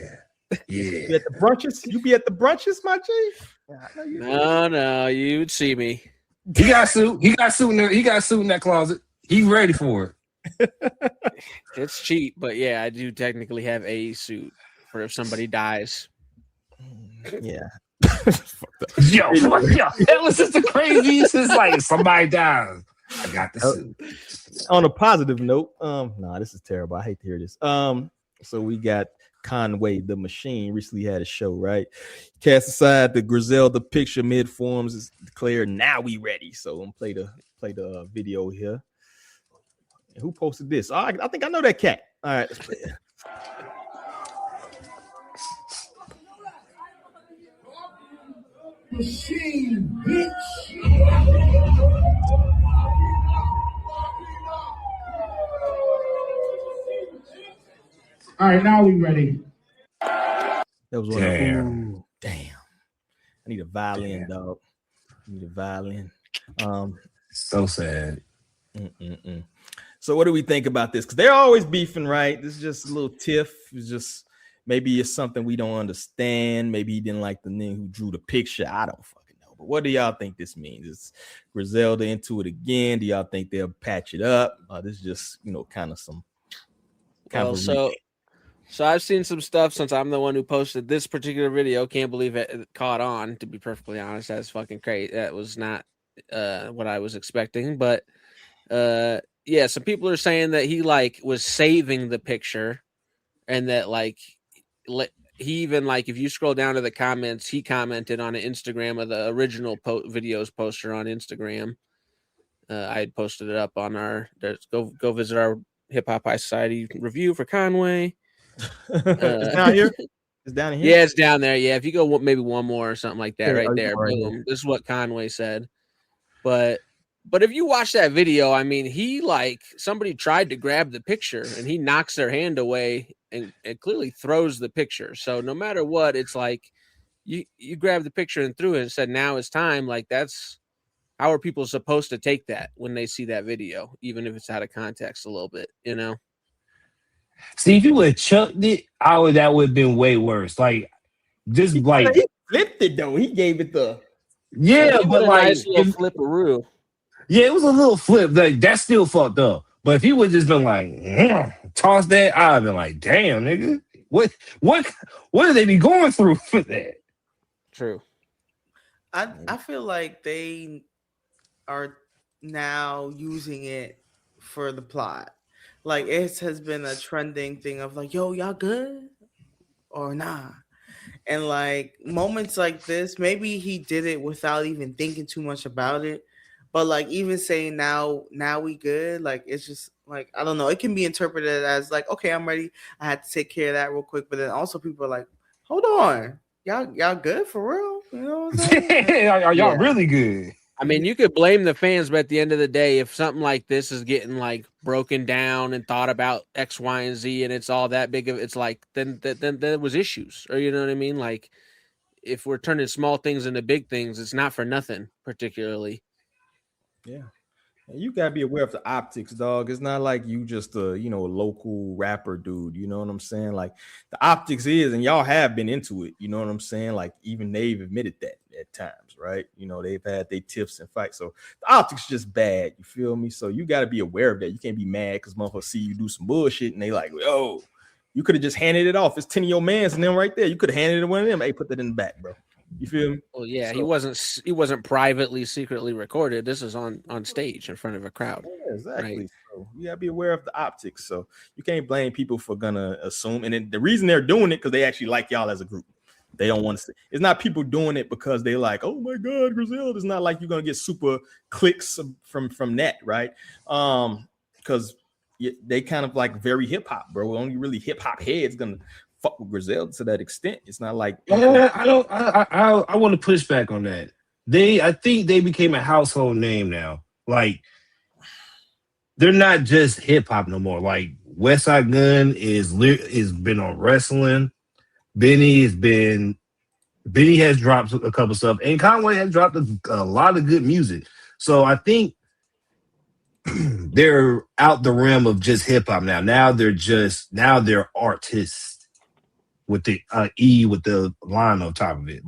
You be at the brunches? You be at the brunches, my chief? No, you'd see me. He got suit. He got suit in that closet. He's ready for it. It's cheap, but yeah, I do technically have a suit for if somebody dies. Yeah. Yo, that was just the craziest. It's like somebody dies. I got the suit. On a positive note, this is terrible. I hate to hear this. So we got Conway, the Machine, recently had a show, right? Cast aside the Griselda picture mid-forms is declared, now we ready. So I'm gonna play the video here. Who posted this? I think I know that cat. All right, let's play it. Machine, bitch. All right, now we ready. That was one. Damn. I need a violin, dog. I need a violin. So sad. So what do we think about this? Because they're always beefing, right? This is just a little tiff. It's just maybe it's something we don't understand. Maybe he didn't like the nigga who drew the picture. I don't fucking know. But what do y'all think this means? Is Griselda into it again? Do y'all think they'll patch it up? This is just, kind of some. So I've seen some stuff since I'm the one who posted this particular video. Can't believe it caught on. To be perfectly honest, that's fucking crazy. That was not what I was expecting. But yeah, some people are saying that he was saving the picture, and that he even if you scroll down to the comments, he commented on an Instagram of the original videos poster on Instagram. I had posted it up on our. Go visit our Hip Hop High Society review for Conway. It's down here. It's down here. Yeah, it's down there. Yeah, if you go maybe one more or something like that, right there. Boom. This is what Conway said. But if you watch that video, I mean, he somebody tried to grab the picture and he knocks their hand away and clearly throws the picture. So no matter what, it's you grab the picture and threw it and said, now it's time. That's how are people supposed to take that when they see that video, even if it's out of context a little bit, See, if you would have chucked it, that would have been way worse. He flipped it though. He gave it the but nice little flipperoo. Yeah, it was a little flip. That still fucked up. But if he would just been toss that, I'd have been like, damn, nigga. What do they be going through for that? True. I feel like they are now using it for the plot. It has been a trending thing of yo, y'all good or nah? And moments like this, maybe he did it without even thinking too much about it. But even saying now we good, it's just I don't know. It can be interpreted as okay, I'm ready. I had to take care of that real quick. But then also people are hold on, y'all good for real? You know what I'm saying? Are y'all really good? I mean, you could blame the fans, but at the end of the day, if something like this is getting broken down and thought about X, Y, and Z, and it's all that big of it's then there was issues, or you know what I mean? If we're turning small things into big things, it's not for nothing, particularly. Yeah. You gotta be aware of the optics, dog. It's not like you just a local rapper dude. You know what I'm saying? The optics is, and y'all have been into it. You know what I'm saying? Even they've admitted that at times, right? They've had their tiffs and fights. So the optics just bad. You feel me? So you gotta be aware of that. You can't be mad because motherfuckers see you do some bullshit and they yo, you could have just handed it off. It's 10 of your mans and them right there. You could have handed it to one of them. Hey, put that in the back, bro. You feel me? Well, yeah, he wasn't privately, secretly recorded. This is on stage in front of a crowd. Yeah, exactly. Right? So you gotta be aware of the optics. So you can't blame people for gonna assume. And then the reason they're doing it because they actually like y'all as a group. They don't want to see. It's not people doing it because they oh my God, Griselda. It's not like you're gonna get super clicks from that, right? Because they kind of very hip hop, bro. Only really hip hop heads gonna fuck with Griselda to that extent. It's not like I want to push back on that. I think they became a household name now. They're not just hip hop no more. West Side Gun is been on wrestling. Benny has dropped a couple stuff, and Conway has dropped a lot of good music. So I think they're out the realm of just hip hop now. Now they're artists. With the E with the line on top of it.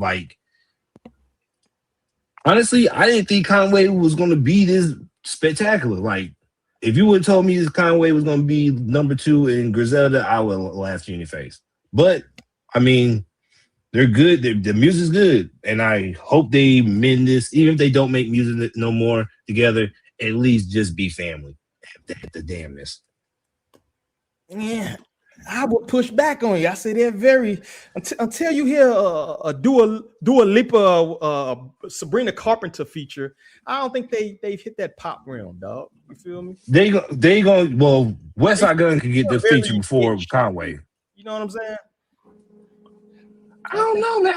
Honestly, I didn't think Conway was going to be this spectacular. If you would have told me this Conway was going to be number 2 in Griselda, I would have laughed you in your face. But, I mean, they're good. The music's good. And I hope they mend this. Even if they don't make music no more together, at least just be family. The damnness. Yeah. I would push back on you. I say they're very until you hear a Dua Lipa, Sabrina Carpenter feature. I don't think they've hit that pop realm, dog. You feel me? They go. Well, West Side Gun could get the feature before Conway. You know what I'm saying? I don't know, man.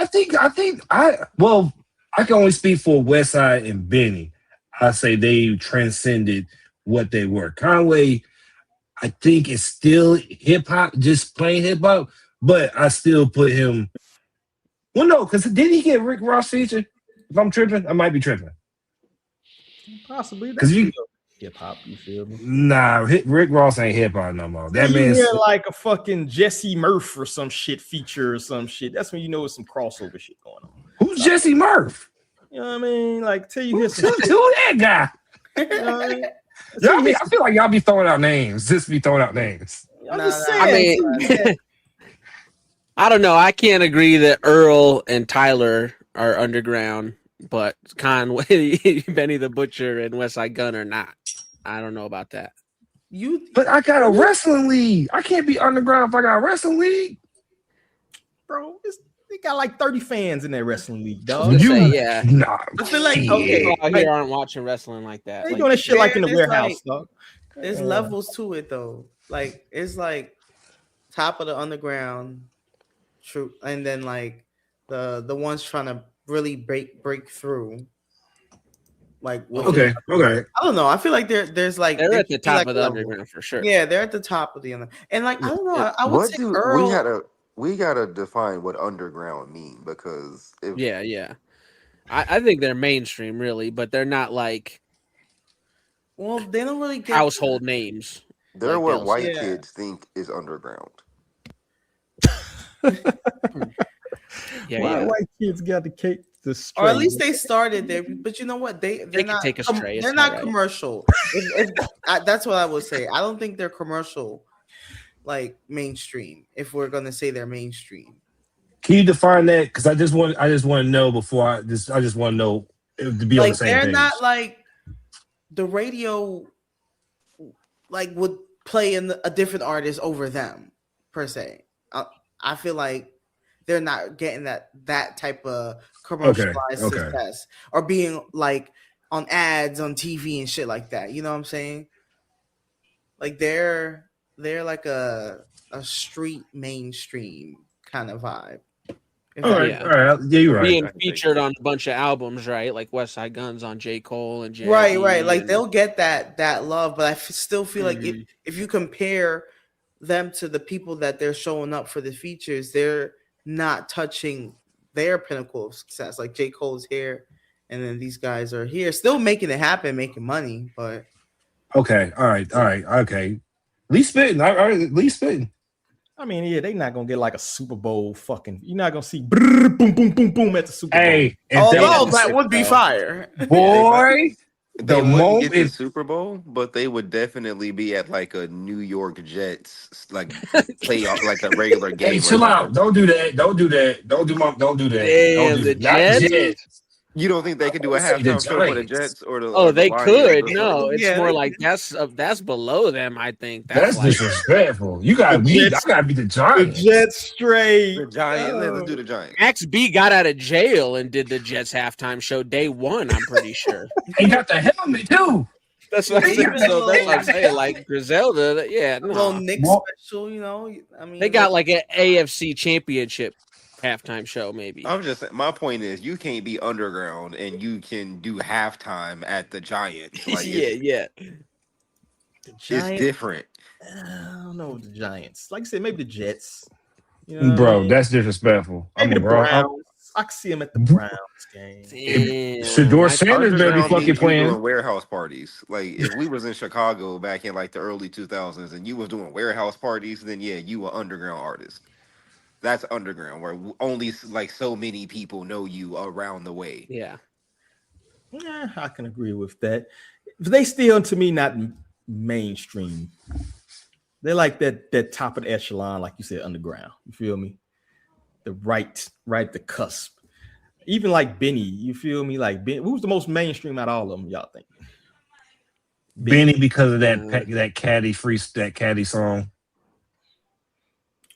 I can only speak for West Side and Benny. I say they transcended what they were. Conway, I think it's still hip hop, just plain hip hop, but I still put him Well, no, because did he get Rick Ross feature? If I'm tripping, I might be tripping. Possibly. Because you hip hop, you feel me? Nah, Rick Ross ain't hip hop no more. That you man's hear like a fucking Jesse Murph or some shit feature or some shit. That's when you know it's some crossover shit going on. Who's Jesse Murph? You know what I mean? Like, till you hear some Who that guy? You know what I mean? I feel like y'all be throwing out names. Just be throwing out names. I'm just saying. I mean, I don't know. I can't agree that Earl and Tyler are underground, but Conway, Benny the Butcher, and West Side Gun are not. I don't know about that. But I got a wrestling league. I can't be underground if I got a wrestling league. Bro, they got like 30 fans in that wrestling league, dog. Yeah. Nah. I feel like People out here aren't watching wrestling like that. They Like, doing that shit like in the warehouse, dog. There's levels to it though. Like it's like top of the underground, true, and then like the ones trying to really break through. Like Okay. I don't know. I feel like there's like they're at the top like of the levels. underground for sure. Yeah, they're at the top of the underground. And like I don't know. I would say Earl. We gotta define what underground mean because Yeah. I think they're mainstream, really, but they're not like Well, they don't really get household names. they're like what those. white kids think is underground. Why white kids got the cake to stray? Or at least they started there. But you know what? They're not take a stray. They're not commercial. That's what I would say. I don't think they're commercial, like mainstream. If we're gonna say they're mainstream, Can you define that? Because I just want to know before I just want to know to be on the same they're page. not like the radio, like would play in a different artist over them per se. I feel like they're not getting that type of commercialized success or being like on ads on TV and shit like that. You know what I'm saying? Like they're like a street mainstream kind of vibe. All right. Yeah, you're right. Being featured on a bunch of albums, right? Like West Side Guns on J. Cole and Jay. Right. Like they'll get that love, but I still feel like if you compare them to the people that they're showing up for the features, they're not touching their pinnacle of success. Like J. Cole's here, and then these guys are here, still making it happen, making money. But okay, all right, okay. Lee spitting, all right, Lee spitting. I mean, yeah, they not gonna get like a Super Bowl fucking. You're not gonna see boom, boom, boom, boom at the Super Bowl. Hey, although that would be fire, boy. They wouldn't get the Super Bowl, but they would definitely be at like a New York Jets like playoff, like a regular game. Hey, chill out! Don't do that! Don't do that! Don't do that! Damn, the Jets? You don't think they could do a halftime show for the Jets or the? Oh, they could. No, it's Yeah, more like that's below them. I think that's like, disrespectful. You got I gotta be the Giants. The Jets straight. The Giants. Let's do the Giants. Max B got out of jail and did the Jets halftime show day one. I'm pretty sure. He got the helmet too. That's what I'm saying. So that's what I'm saying. Like Griselda, yeah, no. Little Nick special, you know. I mean, They got like an AFC championship halftime show, maybe. I'm just saying, my point is you can't be underground and you can do halftime at the Giants. Like yeah. It's different. I don't know the Giants. Like I said, maybe the Jets. You know Bro, that's disrespectful. maybe the Browns. I can see them at the Browns game. Shador Sanders better be fucking playing doing warehouse parties. Like if we was in Chicago back in like the early 2000s and you was doing warehouse parties, then yeah, you were underground artist. That's underground where only like so many people know you around the way. Yeah, I can agree with that. They still, to me, not mainstream. They're like that top of the echelon, like you said, underground. You feel me? The right the cusp. Even like Benny, you feel me? Like who's the most mainstream out of all of them? Y'all think? Benny because of that caddy song.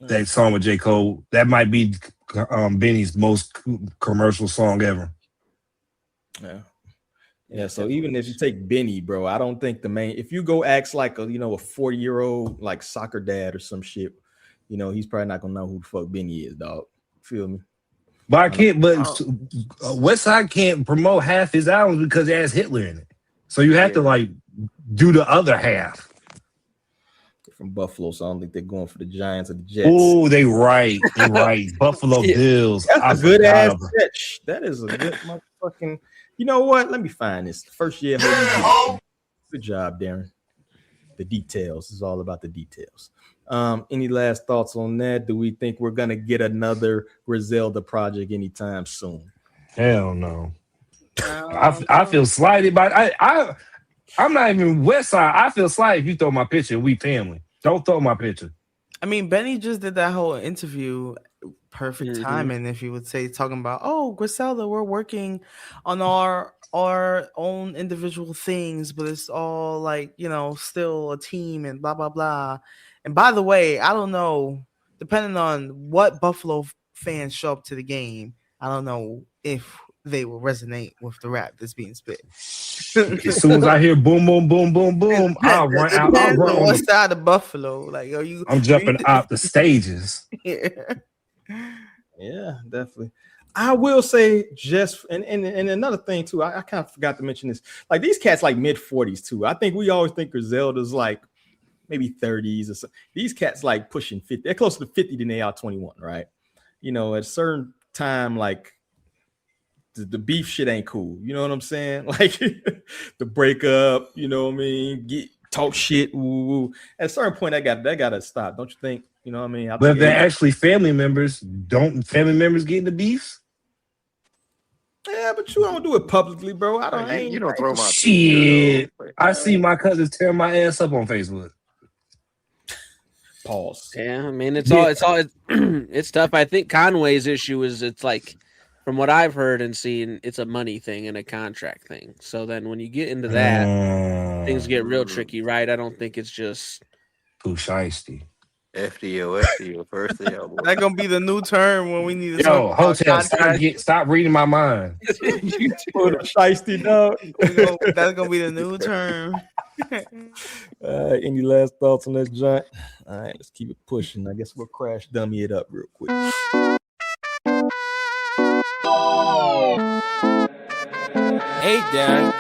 That song with J. Cole, that might be Benny's most commercial song ever. Yeah. So even if you take Benny, bro, I don't think if you go ask like a 40-year-old like soccer dad or some shit, he's probably not gonna know who the fuck Benny is, dog. Feel me? But I can't. But Westside can't promote half his albums because it has Hitler in it. So you have to like do the other half. from Buffalo, so I don't think they're going for the Giants or the Jets. Oh, they right. They right. Buffalo Bills. That's a good ass catch. That is a good motherfucking. You know what? Let me find this. First year. Good job, Darren. The details is all about the details. Any last thoughts on that? Do we think we're gonna get another Griselda project anytime soon? Hell no. I feel slighted by I'm not even West Side. I feel slighted if you throw my picture. We family. Don't throw my picture. I mean, Benny just did that whole interview. Perfect timing, if you would say, talking about, oh, Griselda, we're working on our own individual things, but it's all like, you know, still a team and blah, blah, blah. And by the way, I don't know, depending on what Buffalo fans show up to the game, I don't know if they will resonate with the rap that's being spit. As soon as I hear boom, boom, boom, boom, boom, I'll run out. I'll run on one side of Buffalo. Like, I'm jumping out the stages. Yeah, definitely. I will say just and another thing too. I kind of forgot to mention this. Like these cats like mid-40s too. I think we always think Griselda's like maybe 30s or something. These cats like pushing 50. They're closer to 50 than they are 21, right? You know, at a certain time, like the beef shit ain't cool. You know what I'm saying? Like the breakup, you know what I mean? Talk shit. Woo. At a certain point, that gotta stop. Don't you think? You know what I mean? But if they're actually family members, don't family members get in the beefs? Yeah, but you don't do it publicly, bro. You don't throw my shit. I see my cousins tear my ass up on Facebook. Pause. Yeah, I mean it's all it's tough. I think Conway's issue is it's like, from what I've heard and seen, it's a money thing and a contract thing. So then when you get into that, things get real tricky, right? I don't think it's just too shiesty. FDO, first thing. That's gonna be the new term when we need to hotel. Stop reading my mind. Shiesty dog. That's gonna be the new term. Any last thoughts on that joint? All right, let's keep it pushing. I guess we'll crash dummy it up real quick. Hey, Dad.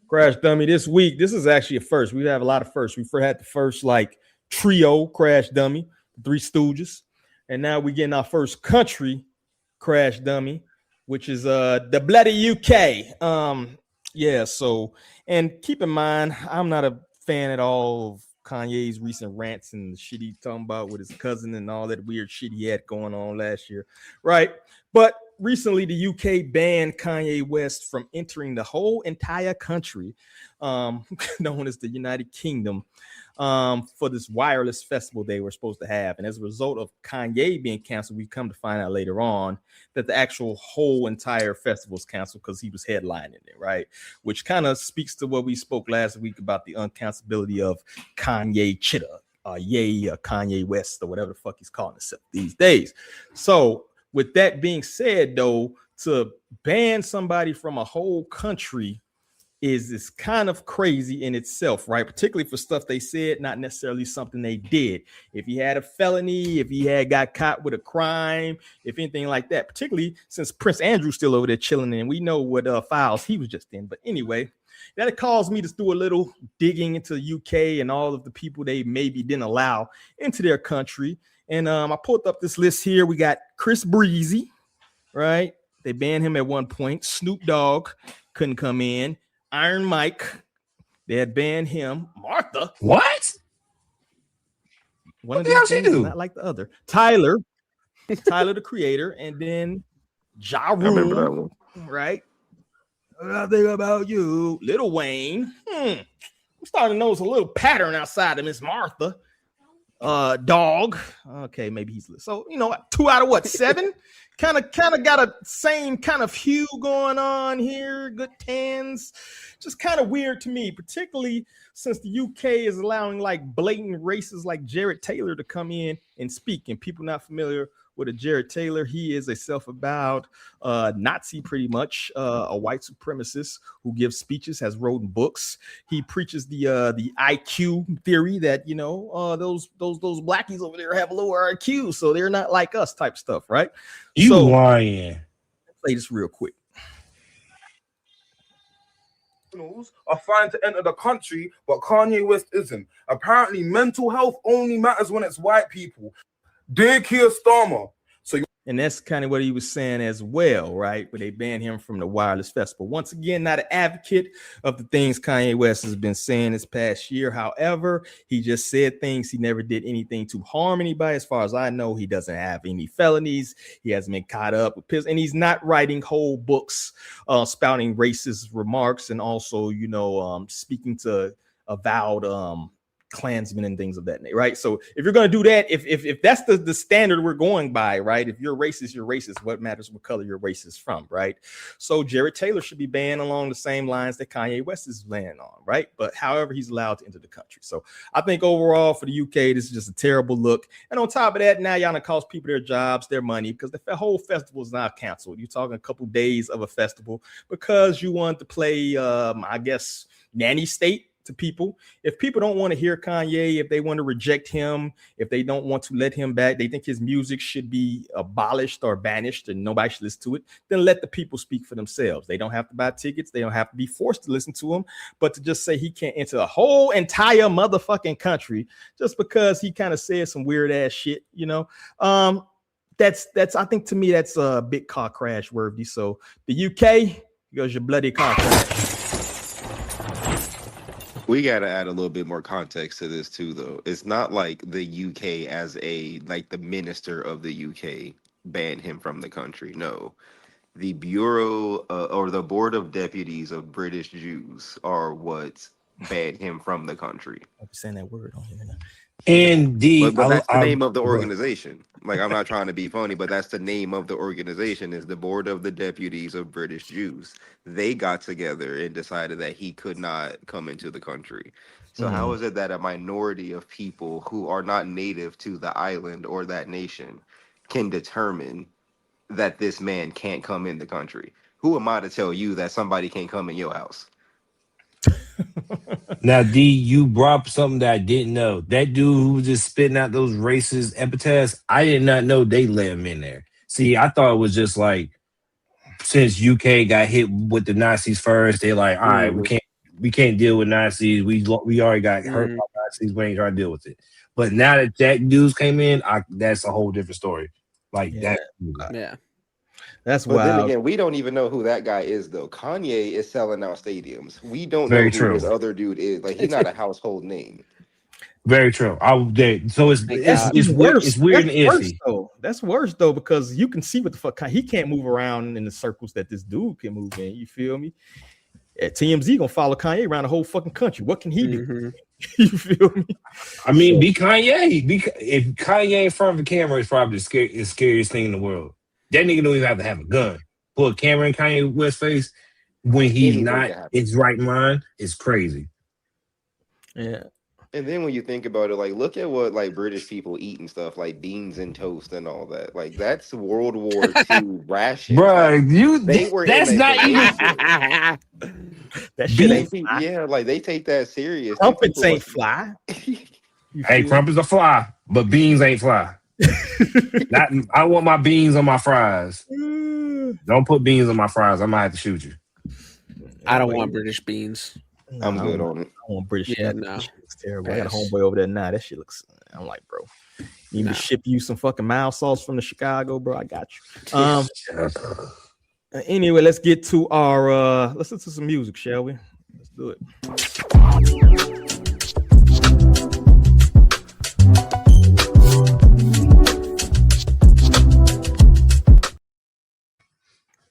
Crash Dummy this week. This is actually a first. We have a lot of firsts. We had the first like trio Crash Dummy, the Three Stooges, and now we're getting our first country Crash Dummy, which is the bloody UK. Yeah. So, and keep in mind, I'm not a fan at all of Kanye's recent rants and the shit he's talking about with his cousin and all that weird shit he had going on last year, right? But recently, the UK banned Kanye West from entering the whole entire country, known as the United Kingdom, for this wireless festival they were supposed to have. And as a result of Kanye being canceled, we come to find out later on that the actual whole entire festival is canceled because he was headlining it, right? Which kind of speaks to what we spoke last week about the uncancelability of Kanye Chitta, Kanye West, or whatever the fuck he's calling himself these days. So, with that being said, though, to ban somebody from a whole country is kind of crazy in itself, right? Particularly for stuff they said, not necessarily something they did. If he had a felony, if he had got caught with a crime, if anything like that, particularly since Prince Andrew's still over there chilling and we know what files he was just in. But anyway, that caused me to do a little digging into the UK and all of the people they maybe didn't allow into their country. And I pulled up this list here. We got Chris Breezy, right? They banned him at one point. Snoop Dogg couldn't come in. Iron Mike, they had banned him. Martha, what? One of these things is not like the other. Tyler the Creator, and then Ja Rule, right? I think about you, Lil Wayne. I'm starting to notice a little pattern outside of Miss Martha. Dog. Okay, maybe he's so 2 out of what 7 kind of got a same kind of hue going on here. Good tans, just kind of weird to me, particularly since the UK is allowing like blatant racists like Jared Taylor to come in and speak. And people not familiar with a Jared Taylor, he is a self-avowed Nazi, pretty much, a white supremacist who gives speeches, has written books. He preaches the IQ theory that, you know, those blackies over there have lower IQ, so they're not like us type stuff, right? You so, lying. Play this real quick. Are fine to enter the country, but Kanye West isn't. Apparently, mental health only matters when it's white people. Dear Keir Starmer. And that's kind of what he was saying as well, right? But they banned him from the Wireless Festival. Once again, not an advocate of the things Kanye West has been saying this past year. However, he just said things. He never did anything to harm anybody. As far as I know, he doesn't have any felonies. He hasn't been caught up with pills, and he's not writing whole books spouting racist remarks and also, you know, speaking to avowed Klansmen and things of that nature, right? So if you're going to do that, if that's the standard we're going by, right? If you're racist, you're racist. What matters what color you're racist from, right? So Jared Taylor should be banned along the same lines that Kanye West is banned on, right? But however, he's allowed to enter the country. So I think overall for the UK, this is just a terrible look. And on top of that, now y'all gonna cost people their jobs, their money, because the whole festival is now canceled. You're talking a couple days of a festival because you want to play, I guess, nanny state to people. If people don't want to hear Kanye, if they want to reject him, if they don't want to let him back, they think his music should be abolished or banished and nobody should listen to it, then let the people speak for themselves. They don't have to buy tickets. They don't have to be forced to listen to him. But to just say he can't enter a whole entire motherfucking country just because he kind of said some weird ass shit, you know, that's I think to me that's a big car crash worthy. So the UK goes your bloody car crash. We got to add a little bit more context to this too, though. It's not like the UK as the minister of the UK banned him from the country. No, the Bureau or the Board of Deputies of British Jews are what banned him from the country. I'm saying that word on here now. Indeed, but that's the name of the organization. Like, I'm not trying to be funny, but that's the name of the organization, is the Board of the Deputies of British Jews. They got together and decided that he could not come into the country. So how is it that a minority of people who are not native to the island or that nation can determine that this man can't come in the country? Who am I to tell you that somebody can't come in your house? Now, D, you brought up something that I didn't know. That dude who was just spitting out those racist epithets, I did not know they let him in there. See, I thought it was just like, since UK got hit with the Nazis first, they're like, all right, we can't deal with Nazis. We already got hurt by Nazis. We ain't trying to deal with it. But now that dudes came in, that's a whole different story. Like that. Yeah. That's but wild. Then again, we don't even know who that guy is, though. Kanye is selling out stadiums. We don't Very know who true. this other dude is. Like, he's not a household name. Very true. So it's weird. It's weird and iffy. That's worse though, because you can see what the fuck he can't move around in the circles that this dude can move in. You feel me? TMZ gonna follow Kanye around the whole fucking country. What can he do? You feel me? I mean, be Kanye. If Kanye in front of the camera is probably the scariest thing in the world. That nigga don't even have to have a gun. Put a camera in Kanye West's face when he's not his right mind is crazy. Yeah. And then when you think about it, like, look at what like British people eat and stuff, like beans and toast and all that. Like, that's World War II rations. Bro, that's not even that shit ain't fly. Yeah, like they take that serious. Crumpets ain't fly. Hey, crumpets are fly, but beans ain't fly. I want my beans on my fries. Don't put beans on my fries. I might have to shoot you. I don't want British beans. I'm good on it. I want British. Yeah, beans. no. It's terrible. I got a homeboy over there now. That shit looks. I'm like, bro, you need to ship you some fucking mild sauce from the Chicago, bro. I got you. Anyway, let's get to our. Let's listen to some music, shall we? Let's do it.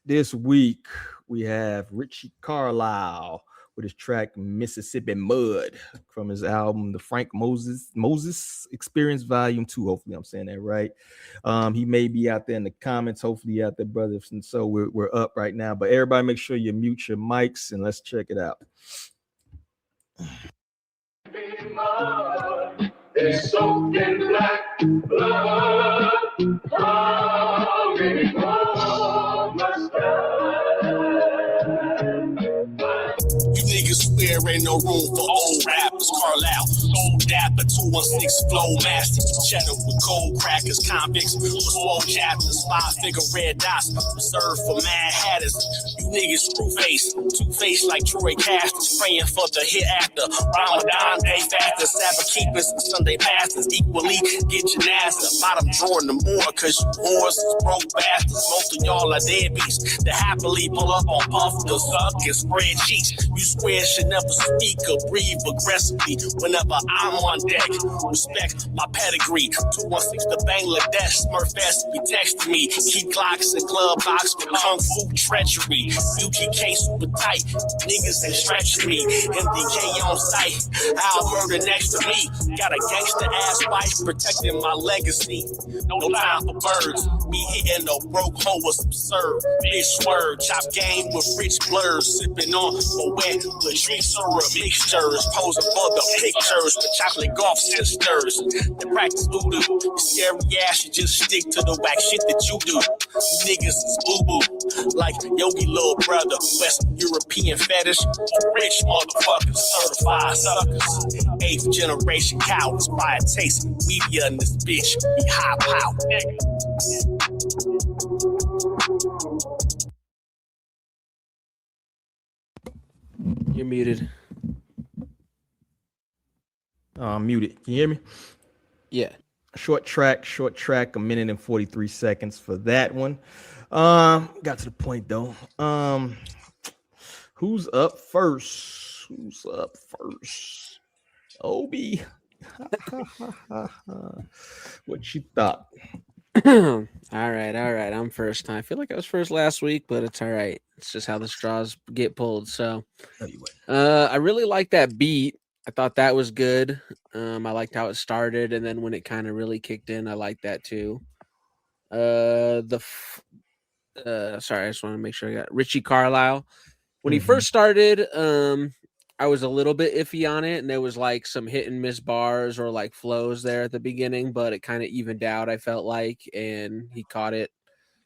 This week we have Richie Carlisle with his track Mississippi Mud from his album The Frank Moses Experience Volume 2. Hopefully I'm saying that right. He may be out there in the comments, hopefully out there, brothers. And so we're up right now, but everybody make sure you mute your mics and let's check it out. It's soaked in black blood. How many more must You niggas swear ain't no room for old rappers. Carlisle, old dapper, 216 flow master. Cheddar with cold crackers, convicts with swole chapters. 5-figure red dots reserved for mad hatters. You niggas screw-faced, two-faced like Troy Casters. Praying for the hit after Ramadan day factors. Sabbath keepers and Sunday pastors equally get your ass up. Bottom drawer in the more, cause you whores is broke bastards. Most of y'all are deadbeats that happily pull up on puff the suck and spread cheeks. You swear should never speak or breathe aggressively whenever I'm on deck. Respect my pedigree. 216 to Bangladesh, Smurfest be texting me. Keep Glocks and glove box with kung fu treachery. UGK super tight, niggas ain't stretching me. MDK on sight, I'll murder next to me. Got a gangster ass wife protecting my legacy. No time for birds, me hitting no broke hoe was absurd. Bitch word, chop game with rich blurs, sipping on a wet latrine syrup mixtures, posing for the pictures with chocolate golf sisters. The practice voodoo, you scary ass, you just stick to the whack shit that you do. You niggas is boo-boo, like Yogi little brother, West European fetish, rich motherfuckers, certified suckers. 8th generation cowards, by a taste, media in this bitch, be high power, nigga. You're muted. I'm muted. Can you hear me? Yeah. Short track, 1 minute and 43 seconds for that one. Got to the point though. Who's up first? Obi. What you thought? All right. I'm first. I feel like I was first last week, but it's all right. It's just how the straws get pulled. So, I really like that beat. I thought that was good. I liked how it started, and then when it kind of really kicked in, I liked that too. Sorry, I just want to make sure I got Richie Carlisle. When he first started, I was a little bit iffy on it, and there was like some hit and miss bars or like flows there at the beginning, but it kind of evened out, I felt like, and he caught it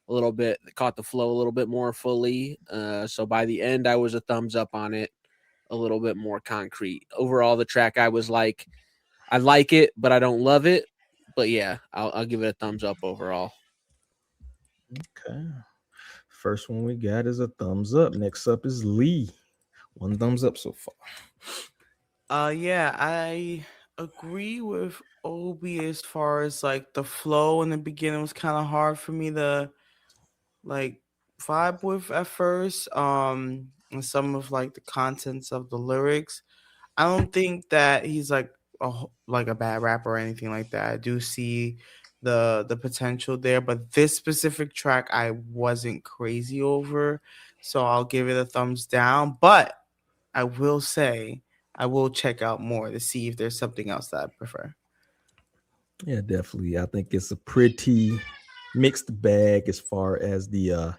a little bit, caught the flow a little bit more fully. So by the end, I was a thumbs up on it, a little bit more concrete. Overall, the track, I was like, I like it, but I don't love it. But yeah, I'll give it a thumbs up overall. Okay. First one we got is a thumbs up. Next up is Lee. 1 thumbs up so far. Yeah, I agree with Obi as far as like the flow in the beginning was kind of hard for me to like vibe with at first. And some of like the contents of the lyrics. I don't think that he's like a bad rapper or anything like that. I do see the potential there, but this specific track I wasn't crazy over, so I'll give it a thumbs down. But I will say I will check out more to see if there's something else that I prefer. Yeah, definitely. I think it's a pretty mixed bag as far as the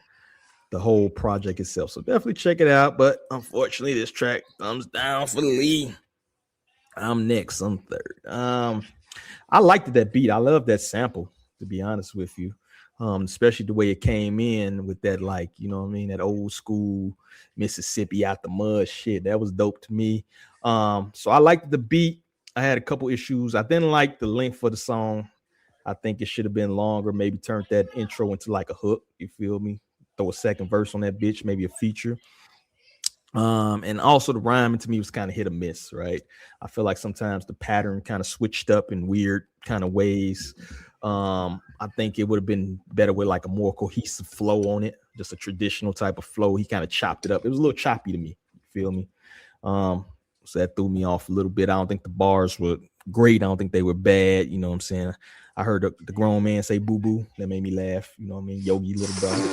whole project itself. So definitely check it out. But unfortunately, this track thumbs down for Lee. I'm next. I'm third. I liked that beat. I love that sample, to be honest with you. Especially the way it came in with that, like, you know what I mean, that old school Mississippi out the mud shit. That was dope to me. So I liked the beat. I had a couple issues. I didn't like the length of the song. I think it should have been longer. Maybe turned that intro into like a hook. You feel me? Throw a second verse on that bitch, maybe a feature. And also the rhyming to me was kind of hit or miss, right? I feel like sometimes the pattern kind of switched up in weird kind of ways. I think it would have been better with like a more cohesive flow on it, just a traditional type of flow. He kind of chopped it up. It was a little choppy to me. You feel me? So that threw me off a little bit. I don't think the bars were great. I don't think they were bad. You know what I'm saying? I heard the grown man say boo boo. That made me laugh. You know what I mean? Yogi little brother.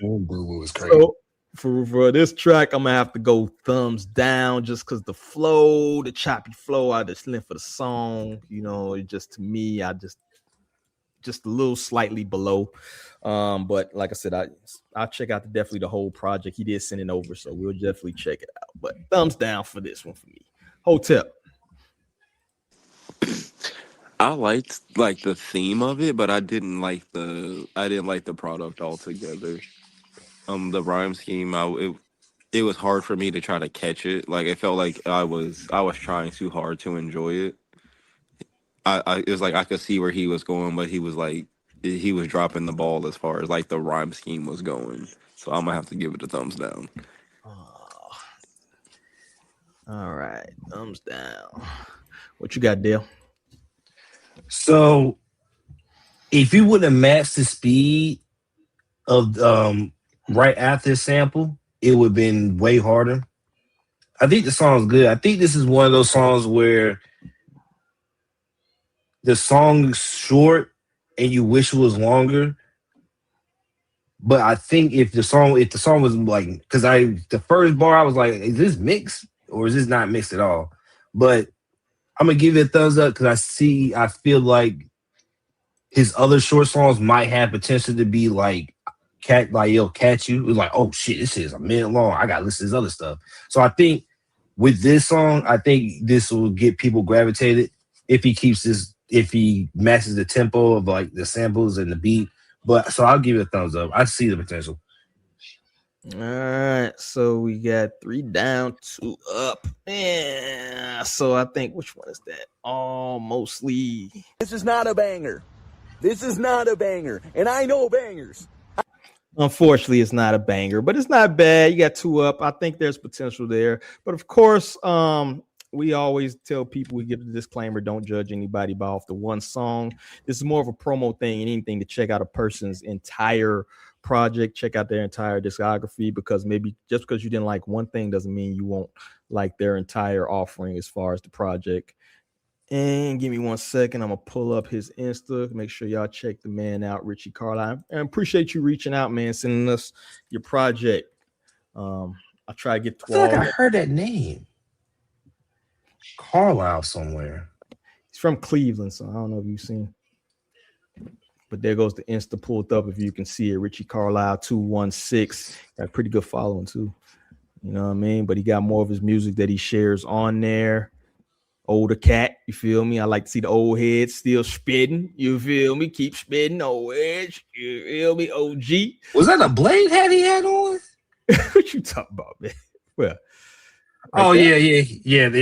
Boo boo is crazy. For this track, I'm gonna have to go thumbs down just because the flow, the choppy flow, I just live for the song. You know, it just to me, I just a little slightly below. But like I said, I'll check out definitely the whole project. He did send it over, so we'll definitely check it out. But thumbs down for this one for me. Hotel. I liked like the theme of it, but I didn't like the product altogether. The rhyme scheme, it was hard for me to try to catch it. Like it felt like I was trying too hard to enjoy it. It was like I could see where he was going, but he was dropping the ball as far as like the rhyme scheme was going. So I'm gonna have to give it a thumbs down. All right, thumbs down. What you got, Dale? So, if you would have matched the speed of right after the sample, it would have been way harder. I think the song's good. I think this is one of those songs where the song's short and you wish it was longer. But I think if the song was like, because the first bar I was like, is this mixed or is this not mixed at all? But I'm gonna give it a thumbs up because I feel like his other short songs might have potential to be like it'll catch you. It's like, oh shit, this is a minute long. I gotta listen to this other stuff. So I think with this song, I think this will get people gravitated if he matches the tempo of like the samples and the beat. But so I'll give it a thumbs up. I see the potential. All right, so we got 3 down, 2 up. Yeah, so I think which one is that? Oh, mostly. This is not a banger. This is not a banger, and I know bangers. Unfortunately, it's not a banger, but it's not bad. You got 2 up. I think there's potential there, but of course, we always tell people, we give the disclaimer, don't judge anybody by off the one song. This is more of a promo thing than anything to check out a person's entire project, check out their entire discography, because maybe just because you didn't like one thing doesn't mean you won't like their entire offering as far as the project. And give me 1 second. I'm going to pull up his Insta. Make sure y'all check the man out, Richie Carlisle. And appreciate you reaching out, man, sending us your project. I try to get to I feel like I heard that name. Carlisle somewhere. He's from Cleveland, so I don't know if you've seen. But there goes the Insta pulled up if you can see it. Richie Carlisle 216. Got a pretty good following too. You know what I mean? But he got more of his music that he shares on there. Older cat, you feel me? I like to see the old heads still spitting. You feel me? Keep spitting, old heads. You feel me? OG. Was that a blade hat he had on? What you talking about, man? Well, oh yeah. He got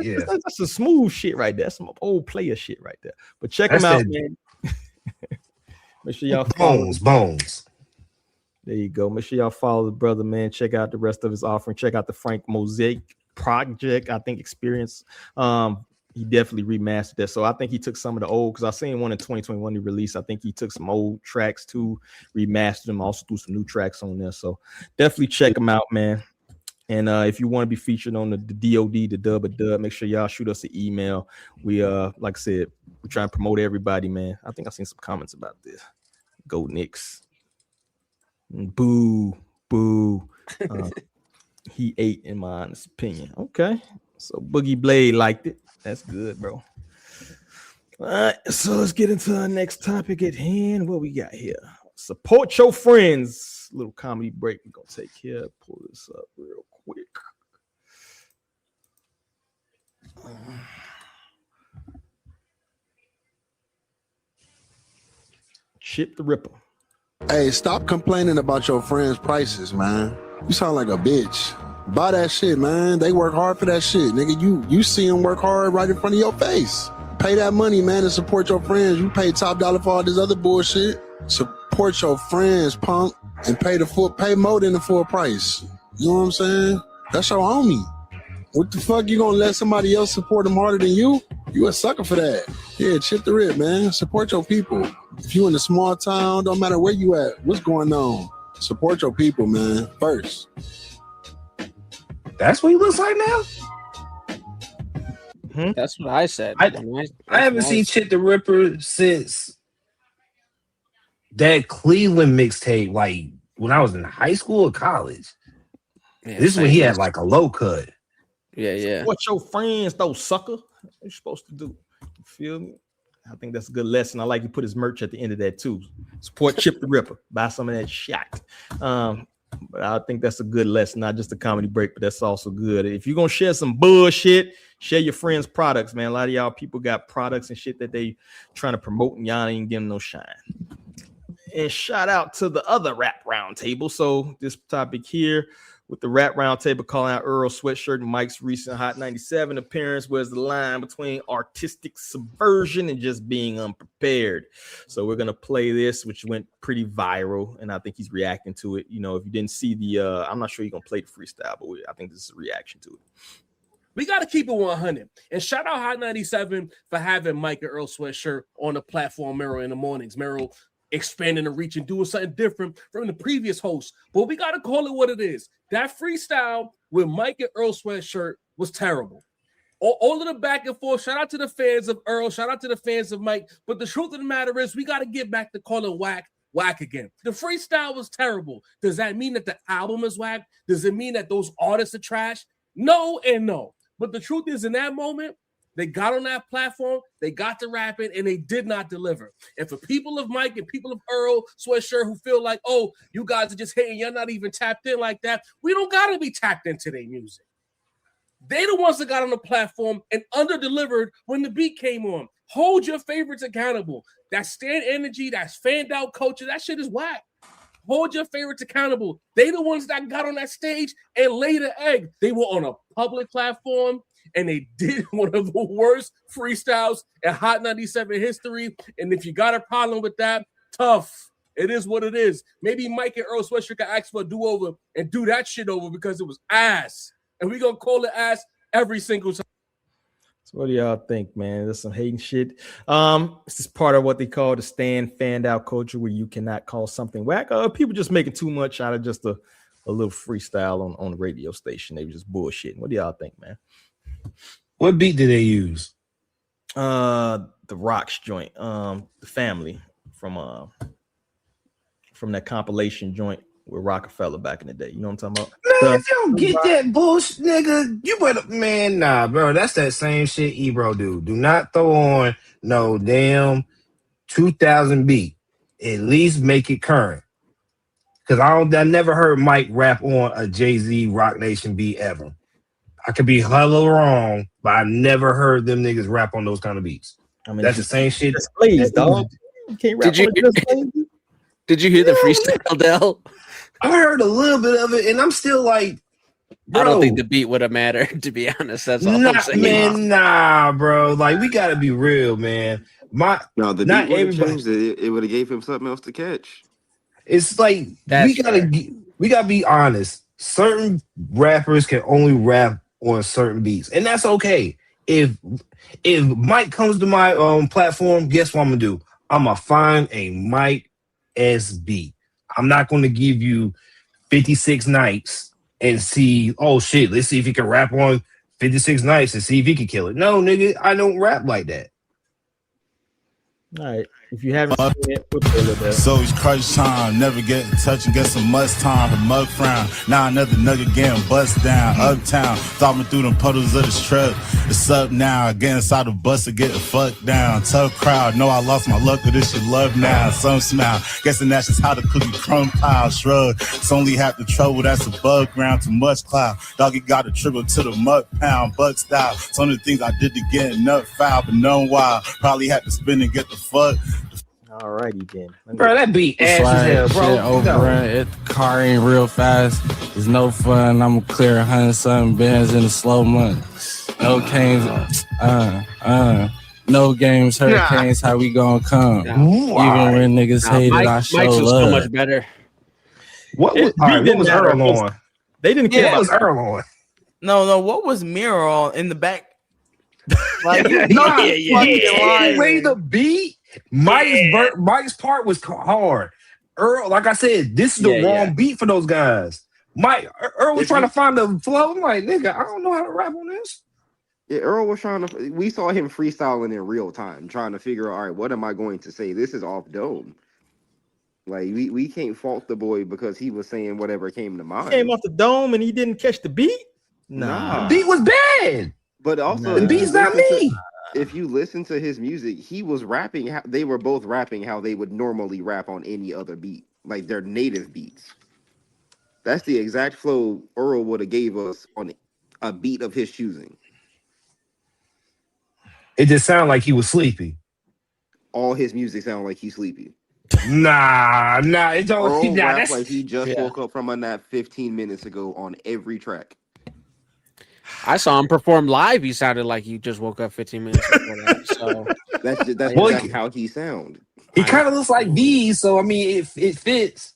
yeah. That's some smooth shit right there. Some old player shit right there. But check him out, man. Make sure y'all follow bones. There you go. Make sure y'all follow the brother, man. Check out the rest of his offering. Check out the Frank Mosaic project, I think, experience. He definitely remastered that. So I think he took some of the old, because I seen one in 2021 he released. I think he took some old tracks too, remastered them, also threw some new tracks on there. So definitely check him out, man. And if you want to be featured on the DOD, the dub, make sure y'all shoot us an email. We like I said, we're trying to promote everybody, man. I think I seen some comments about this. Go Knicks. Boo. He ate, in my honest opinion. Okay. So Boogie Blade liked it. That's good, bro. All right. So let's get into our next topic at hand. What we got here? Support your friends. Little comedy break. We're going to take care. Pull this up real quick. Chip the Ripper. Hey, stop complaining about your friends' prices, man. You sound like a bitch. Buy that shit, man. They work hard for that shit. Nigga, you see them work hard right in front of your face. Pay that money, man, and support your friends. You pay top dollar for all this other bullshit. Support your friends, punk, and pay more than the full price. You know what I'm saying? That's your homie. What the fuck, you gonna let somebody else support them harder than you? You a sucker for that. Yeah, chip the rip, man. Support your people. If you in a small town, don't matter where you at, what's going on? Support your people, man, first. That's what he looks like now? That's what I said. I haven't seen Chip the Ripper since that Cleveland mixtape, like when I was in high school or college. Yeah, This is when he had like a low cut. Yeah. Support your friends, though, sucker. What you supposed to do? You feel me? I think that's a good lesson. I like you put his merch at the end of that too. Support Chip the Ripper. Buy some of that shot. But I think that's a good lesson, not just a comedy break, but that's also good. If you're gonna share some bullshit, share your friends' products, man. A lot of y'all people got products and shit that they trying to promote, and y'all ain't getting no shine. And shout out to the other rap roundtable. So this topic here with the rap roundtable calling out Earl Sweatshirt and Mike's recent Hot 97 appearance, was the line between artistic subversion and just being unprepared. So we're gonna play this, which went pretty viral, and I think he's reacting to it. You know, if you didn't see the, I'm not sure you're gonna play the freestyle, but I think this is a reaction to it. We got to keep it 100. And shout out Hot 97 for having Mike and Earl Sweatshirt on the platform Merrill in the mornings. Merrill expanding the reach and doing something different from the previous host. But we got to call it what it is. That freestyle with Mike and Earl Sweatshirt was terrible. All of the back and forth. Shout out to the fans of Earl. Shout out to the fans of Mike. But the truth of the matter is we got to get back to calling whack again. The freestyle was terrible. Does that mean that the album is whack? Does it mean that those artists are trash? No and no. But the truth is, in that moment, they got on that platform, they got to rapping, and they did not deliver. And for people of Mike and people of Earl Sweatshirt who feel like, oh, you guys are just hating, you're not even tapped in like that, we don't got to be tapped into their music. They the ones that got on the platform and under-delivered when the beat came on. Hold your favorites accountable. That stand energy, that fanned out culture, that shit is whack. Hold your favorites accountable. They the ones that got on that stage and laid the egg. They were on a public platform and they did one of the worst freestyles in Hot 97 history. And if you got a problem with that, tough. It is what it is. Maybe Mike and Earl Sweatshirt can ask for a do-over and do that shit over because it was ass. And we're going to call it ass every single time. So what do y'all think, man? There's some hating shit. This is part of what they call the fanned out culture, where you cannot call something whack. People just making too much out of just a little freestyle on the radio station. They were just bullshitting. What do y'all think, man? What beat did they use? The Rocks joint, the Family from that compilation joint with Rockefeller back in the day. You know what I'm talking about? Man, if you don't get that bullshit, nigga, you better, man, nah, bro. That's that same shit Ebro do. Do not throw on no damn 2000 beat. At least make it current. Because I never heard Mike rap on a Jay-Z Rock Nation beat ever. I could be hella wrong, but I never heard them niggas rap on those kind of beats. I mean, that's the same shit. Please, dog. You can't rap Did you hear the freestyle, Del? I heard a little bit of it, and I'm still like, bro, I don't think the beat would have mattered, to be honest. That's all I'm saying. Man, nah, bro. Like, we gotta be real, man. The beat not would have everybody changed it. It would have gave him something else to catch. It's like we gotta be honest. Certain rappers can only rap on certain beats, and that's okay. If Mike comes to my platform, guess what I'm gonna do? I'm gonna find a Mike S beat. I'm not gonna give you 56 Nights and see, oh shit, let's see if he can rap on 56 Nights and see if he can kill it. No, nigga, I don't rap like that. All right. If you haven't seen it, put it there. So it's crunch time, never get in touch and get some must time. The mug frown, now another nugget getting bust down. Uptown, thumbing through them puddles of the truck. It's up now, get inside the bus and get the fuck down. Tough crowd, know I lost my luck, but this shit love now. Some smile, guessing that's just how the cookie crumb pile. Shrug, it's only half the trouble, that's above ground, too much cloud. Doggy got a triple to the mud pound, bug style. Some of the things I did to get nut foul, but none wild. Probably had to spin and get the fuck. All righty then. Bro, that beat ass as hell, bro. Overrun. If the car ain't real fast, it's no fun. I'm clear 100-something bands in the slow month. No games, no games, hurricanes. How we gonna come? Even when niggas hate it, I show Mike's was love. so much better. What was Earl on? They didn't care about was Earl on. No. What was Mirror on in the back? Like, Play the beat. Mike's part was hard. Earl, like I said, this is the wrong beat for those guys. Earl was trying to find the flow. I'm like, nigga, I don't know how to rap on this. Yeah, Earl was trying to. We saw him freestyling in real time, trying to figure out, all right, what am I going to say? This is off dome. Like we can't fault the boy because he was saying whatever came to mind. He came off the dome and he didn't catch the beat. The beat was bad. But also, the beat's not me. If you listen to his music, he was rapping. They were both rapping how they would normally rap on any other beat, like their native beats. That's the exact flow Earl would have gave us on a beat of his choosing. It just sounded like he was sleepy. All his music sounded like he's sleepy. Nah. It don't. Earl Nah, raps like he just woke up from a nap 15 minutes ago on every track. I saw him perform live. He sounded like he just woke up 15 minutes before that. So that's exactly how he sound. He kind of looks like V, so I mean, it fits.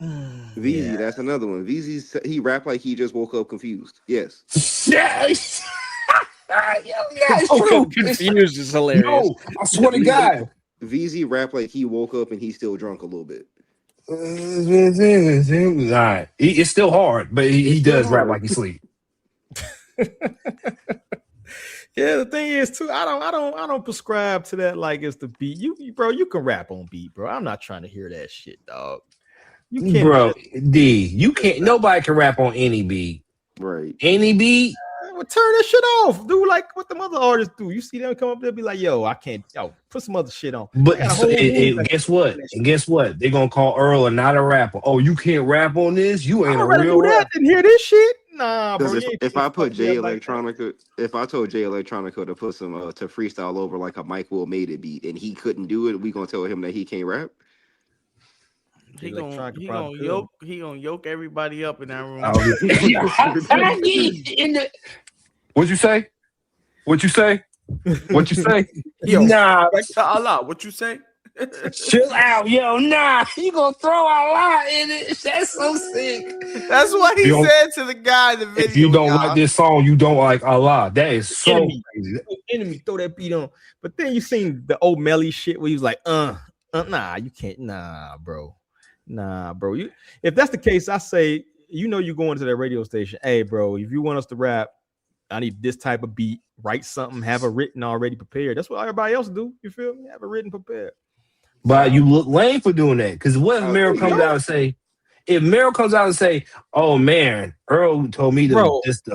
VZ, that's another one. VZ, he rap like he just woke up confused. Yes. Yeah, it's true. true. Confused is hilarious. No, I swear to God. VZ rap like he woke up and he's still drunk a little bit. Nah, it's still hard, but he does rap like he sleep. Yeah, the thing is too, I don't prescribe to that like it's the beat. You bro, you can rap on beat, bro. I'm not trying to hear that shit, dog. You can't, bro. You can't. Nobody can rap on any beat. Right. Any beat. Well, turn that shit off. Do like what the other artists do. You see them come up there, be like, "Yo, I can't. Yo, put some other shit on." But guess what? And guess what? They're gonna call Earl not a rapper. Oh, you can't rap on this. You ain't a real rapper. Didn't hear this shit. Nah, bro. If I put Jay Electronica, if I told Jay Electronica to put some to freestyle over like a Mike Will Made It beat, and he couldn't do it, we gonna tell him that he can't rap. He gonna yoke everybody up in that room. What'd you say? What you say? Yo, nah. back to Allah. What you say? Chill out, yo. Nah, you gonna throw Allah in it? That's so sick. That's what he said to the guy in the video. If you don't like this song, you don't like Allah. That is so crazy. Enemy, throw that beat on. But then you seen the old Melly shit where he was like, nah, you can't, nah, bro. If that's the case, I say, you're going to that radio station. Hey, bro, if you want us to rap, I need this type of beat. Write something, have it written already prepared. That's what everybody else do. You feel me? Have it written prepared. But you look lame for doing that. Because what if Meryl comes out and say, oh man, Earl told me to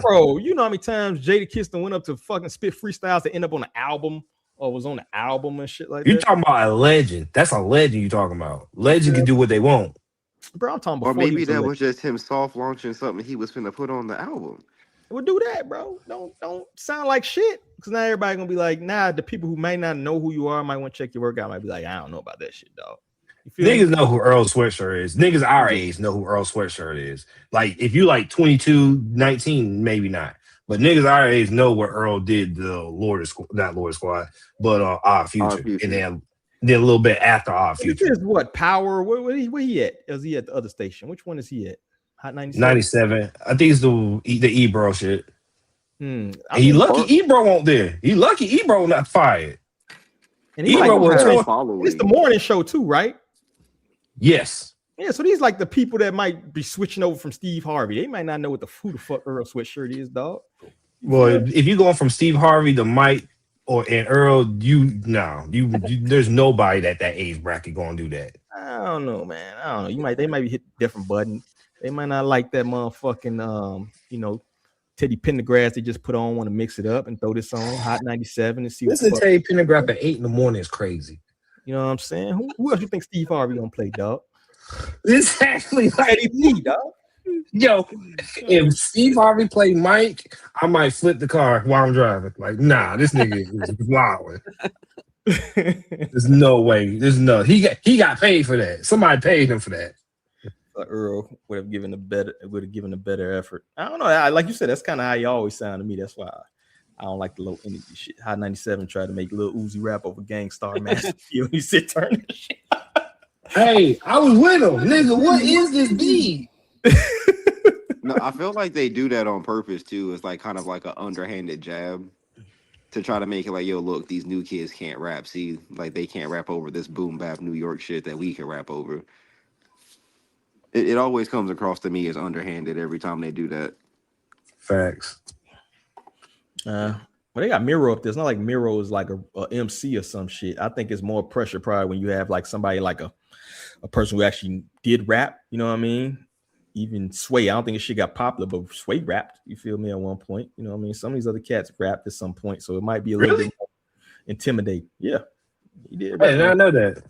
bro, you know how many times Jada Kingston went up to fucking spit freestyles to end up on the album or was on the album and shit like that. You talking about a legend. That's a legend you talking about. Legend can do what they want. Bro, I'm talking about. Or maybe that was just him soft launching something he was finna put on the album. We'll do that, bro. Don't sound like shit. Because now everybody gonna be like, the people who might not know who you are might want to check your work out. Might be like, I don't know about that shit, dog. Niggas know who Earl Sweatshirt is. Niggas our age know who Earl Sweatshirt is. Like, if you like 22, 19, maybe not. But niggas our age know what Earl did the not Lord Squad, but Odd Future. And then a little bit after Odd Future. This is what Power? Where he at? Is he at the other station? Which one is he at? Hot 97? 97. I think it's the Ebro shit. He lucky Ebro won't there. He lucky Ebro not fired. And Ebro was it's the morning show too, right? Yes. Yeah, so these like the people that might be switching over from Steve Harvey. They might not know who the fuck Earl Sweatshirt is, dog. Well, if you're going from Steve Harvey to Mike and Earl, there's nobody at that age bracket going to do that. I don't know, man. I don't know. They might be hitting different buttons. They might not like that motherfucking Teddy Pendergrass they just put on, want to mix it up and throw this on Hot 97 and see Listen to Teddy Pendergrass at 8 a.m. is crazy. You know what I'm saying? Who else you think Steve Harvey gonna play, dog? Exactly like me, dog. Yo, if Steve Harvey played Mike, I might flip the car while I'm driving. Like, nah, this nigga is wilding. There's no way. He got paid for that. Somebody paid him for that. Earl would have given a better effort. I don't know. Like you said, that's kind of how you always sound to me. That's why I don't like the low energy shit. Hot 97 tried to make Lil Uzi rap over Gangstar Master P. He said turn this shit. Hey, I was with him, nigga. What is this beat? No, I feel like they do that on purpose too. It's like kind of like an underhanded jab to try to make it like, yo, look, these new kids can't rap. See, like they can't rap over this boom bap New York shit that we can rap over. It always comes across to me as underhanded every time they do that. Facts. Well, they got Miro up there. It's not like Miro is like a MC or some shit. I think it's more pressure probably when you have like somebody like a person who actually did rap. You know what I mean? Even Sway, I don't think his shit got popular, but Sway rapped. You feel me? At one point, you know what I mean? Some of these other cats rapped at some point, so it might be a little bit more intimidating. Yeah, he did. I did not know that.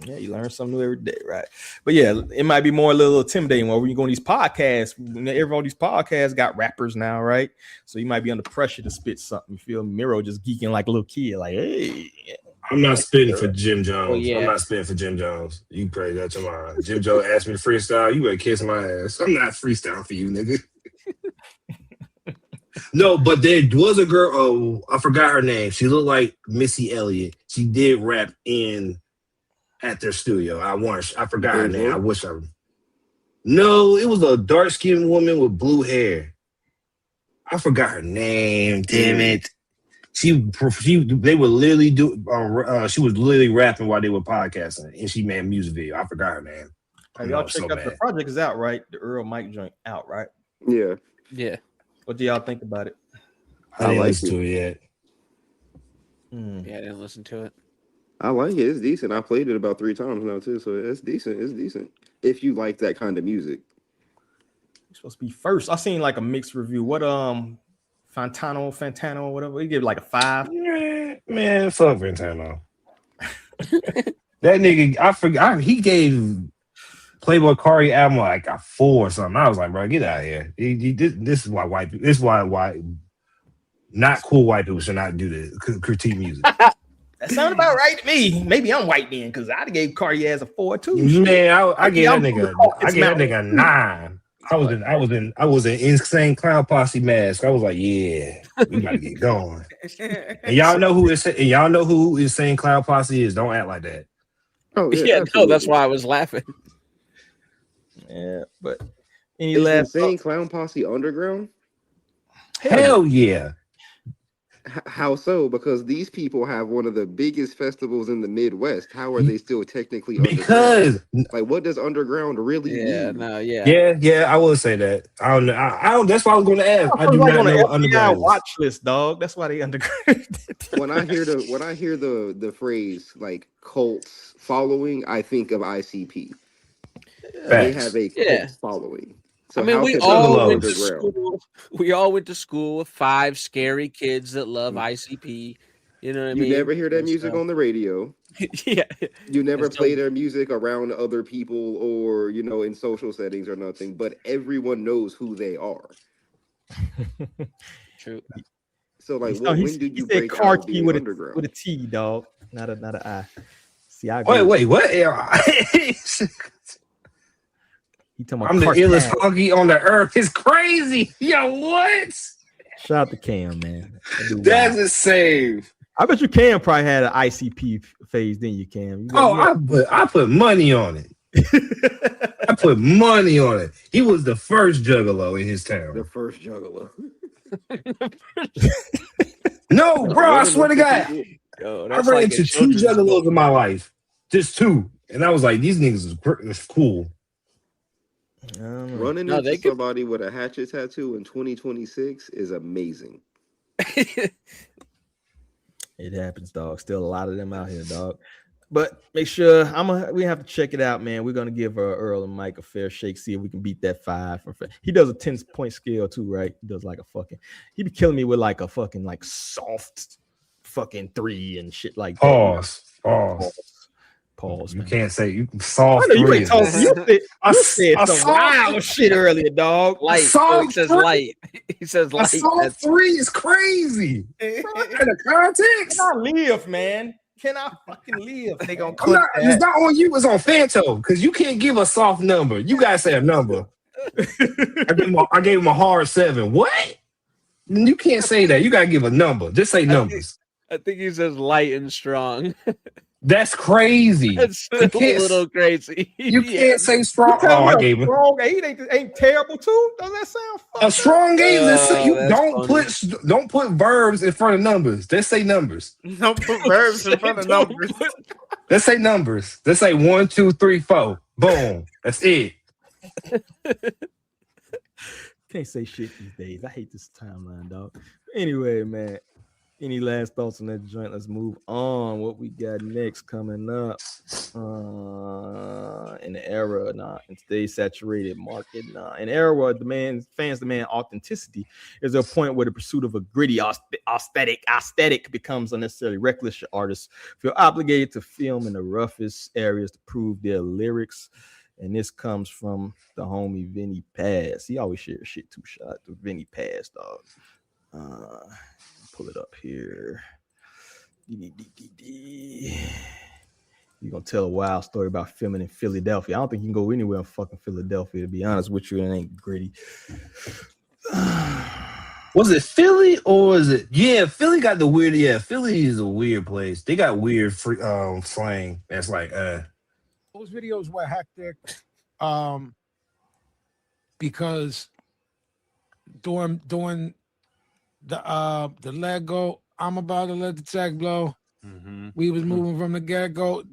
Yeah, you learn something new every day, right? But yeah, it might be more a little intimidating when you go on these podcasts. Everyone, these podcasts got rappers now, right? So you might be under pressure to spit something. You feel me? Miro just geeking like a little kid, like, hey. I'm not spitting for Jim Jones. Oh, yeah. I'm not spitting for Jim Jones. You crazy out your mind. Jim Jones asked me to freestyle. You better kiss my ass. I'm not freestyling for you, nigga. No, but there was a girl. Oh, I forgot her name. She looked like Missy Elliott. She did rap at their studio. I forgot her name. I wish I. No, it was a dark skinned woman with blue hair. I forgot her name. Damn it. They were literally she was literally rapping while they were podcasting, and she made a music video. I forgot her name. Y'all check out the project is out, right? The Earl Mike joint out, right? Yeah. Yeah. What do y'all think about it? I didn't listen to it yet. Yeah, I didn't listen to it. I like it. It's decent. I played it about 3 times now too, so it's decent. It's decent if you like that kind of music. It's supposed to be first. I seen like a mixed review. What Fantano, whatever. He gave like a 5. Man, fuck Fantano. That nigga, I forgot. He gave Playboy Cardi album like a 4 or something. I was like, bro, get out of here. This is why white people. This is why not cool white people should not do this. Critique music. That sounds about right to me. Maybe I'm white then, because I gave Cardi as a 4 too. Man, I gave that nigga a 9. I was in Insane Clown Posse mask. I was like, yeah, we gotta get going. And y'all know who Insane Clown Posse is. Don't act like that. Oh yeah, no, that's why I was laughing. Yeah, but any last Insane Clown Posse underground? Hell yeah. How so? Because these people have one of the biggest festivals in the Midwest. How are they still technically because underground? Like, what does underground really mean? Yeah, I will say that. I don't know. I don't. That's why I was going to ask. I do not know what underground is. Watch list, dog. That's why they underground. When I hear the phrase like cults following, I think of ICP. They have a cult following. So I mean, we all went to school with 5 scary kids that love ICP. You know what I mean? You never hear that music on the radio. Yeah. You never play their music around other people or, in social settings or nothing, but everyone knows who they are. True. So, like, when did you break out being underground? With a T, dog, not an I. See, I wait, what? I'm the illest honky on the earth. It's crazy. Yo, what? Shout out to Cam, man. That's insane. I bet you Cam probably had an ICP phase, didn't you, Cam? I put money on it. I put money on it. He was the first juggalo in his town. The first juggalo. No, bro, I swear to God. I ran into 2 juggalos in my life. Just 2. And I was like, these niggas is cool. Running into somebody with a hatchet tattoo in 2026 is amazing. It happens, dog. Still a lot of them out here, dog. But make sure we have to check it out, man. We're gonna give Earl and Mike a fair shake, see if we can beat that 5. He does a 10-point scale too, right? He does like he be killing me with like a fucking like soft fucking 3 and shit like that. Pause. You can't say you soft. You ain't talking. You said some wild shit earlier, dog. Light. So he says light. He says light. Soft 3 is crazy. In the context. Can I live, man? Can I fucking live? They gonna it's not on you. It's on Fanto because you can't give a soft number. You gotta say a number. I gave him a hard 7. What? You can't say that. You gotta give a number. Just say numbers. I think he says light and strong. That's crazy. That's a little crazy. You can't say strong. I gave him strong 8 ain't terrible too. Does that sound funny? A strong 8? You don't put verbs in front of numbers. Just say numbers. Don't put verbs in front of numbers. Let's say numbers. Let's say 1, 2, 3, 4. Boom. That's it. Can't say shit these days. I hate this timeline, dog. Anyway, man. Any last thoughts on that joint? Let's move on. What we got next coming up? In the era, in today's saturated market, an era where fans demand authenticity, is a point where the pursuit of a gritty aesthetic becomes unnecessarily reckless. Artists feel obligated to film in the roughest areas to prove their lyrics. And this comes from the homie Vinny Paz. He always shares shit too shot to Vinny Paz, dog. Pull it up here. You're gonna tell a wild story about filming in Philadelphia. I don't think you can go anywhere in fucking Philadelphia, to be honest with you. It ain't gritty. Was it Philly or is it? Yeah, Philly got the weird. Yeah, Philly is a weird place. They got weird slang. That's like Those videos were hectic, because during the Lego, I'm about to let the tech blow. We was moving from the get-go.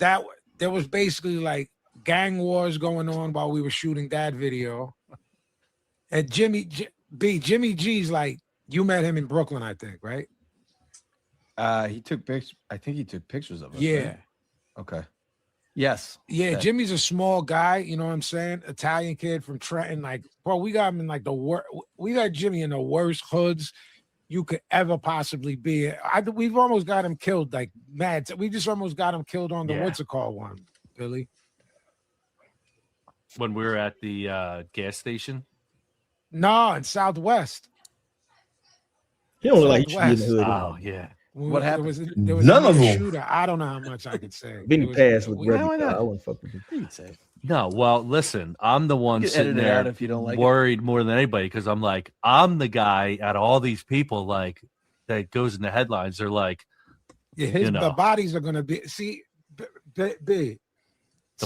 There was basically like gang wars going on while we were shooting that video. And Jimmy G's like, you met him in Brooklyn, I think, right? He took pictures. I think he took pictures of us. Yeah. Right? Okay. Yes. Yeah, Okay. Jimmy's a small guy, you know what I'm saying? Italian kid from Trenton. Like, bro, we got him in like we got Jimmy in the worst hoods you could ever possibly be. We've almost got him killed, like mad. We just almost got him killed on the what's it called one, Billy? When we were at the gas station? No, in Southwest. He don't look like he should be in the hood. Oh, yeah. What happened? There was None of them. Shooter. I don't know how much I could say. Vinny Pass with Why Reggie. not? I wouldn't fuck with him. No, well, listen, I'm the one You can sitting edit it there out if you don't like it. worried more than anybody because I'm like, I'm the guy out of all these people like that goes in the headlines. They're like, Yeah, the bodies are gonna be the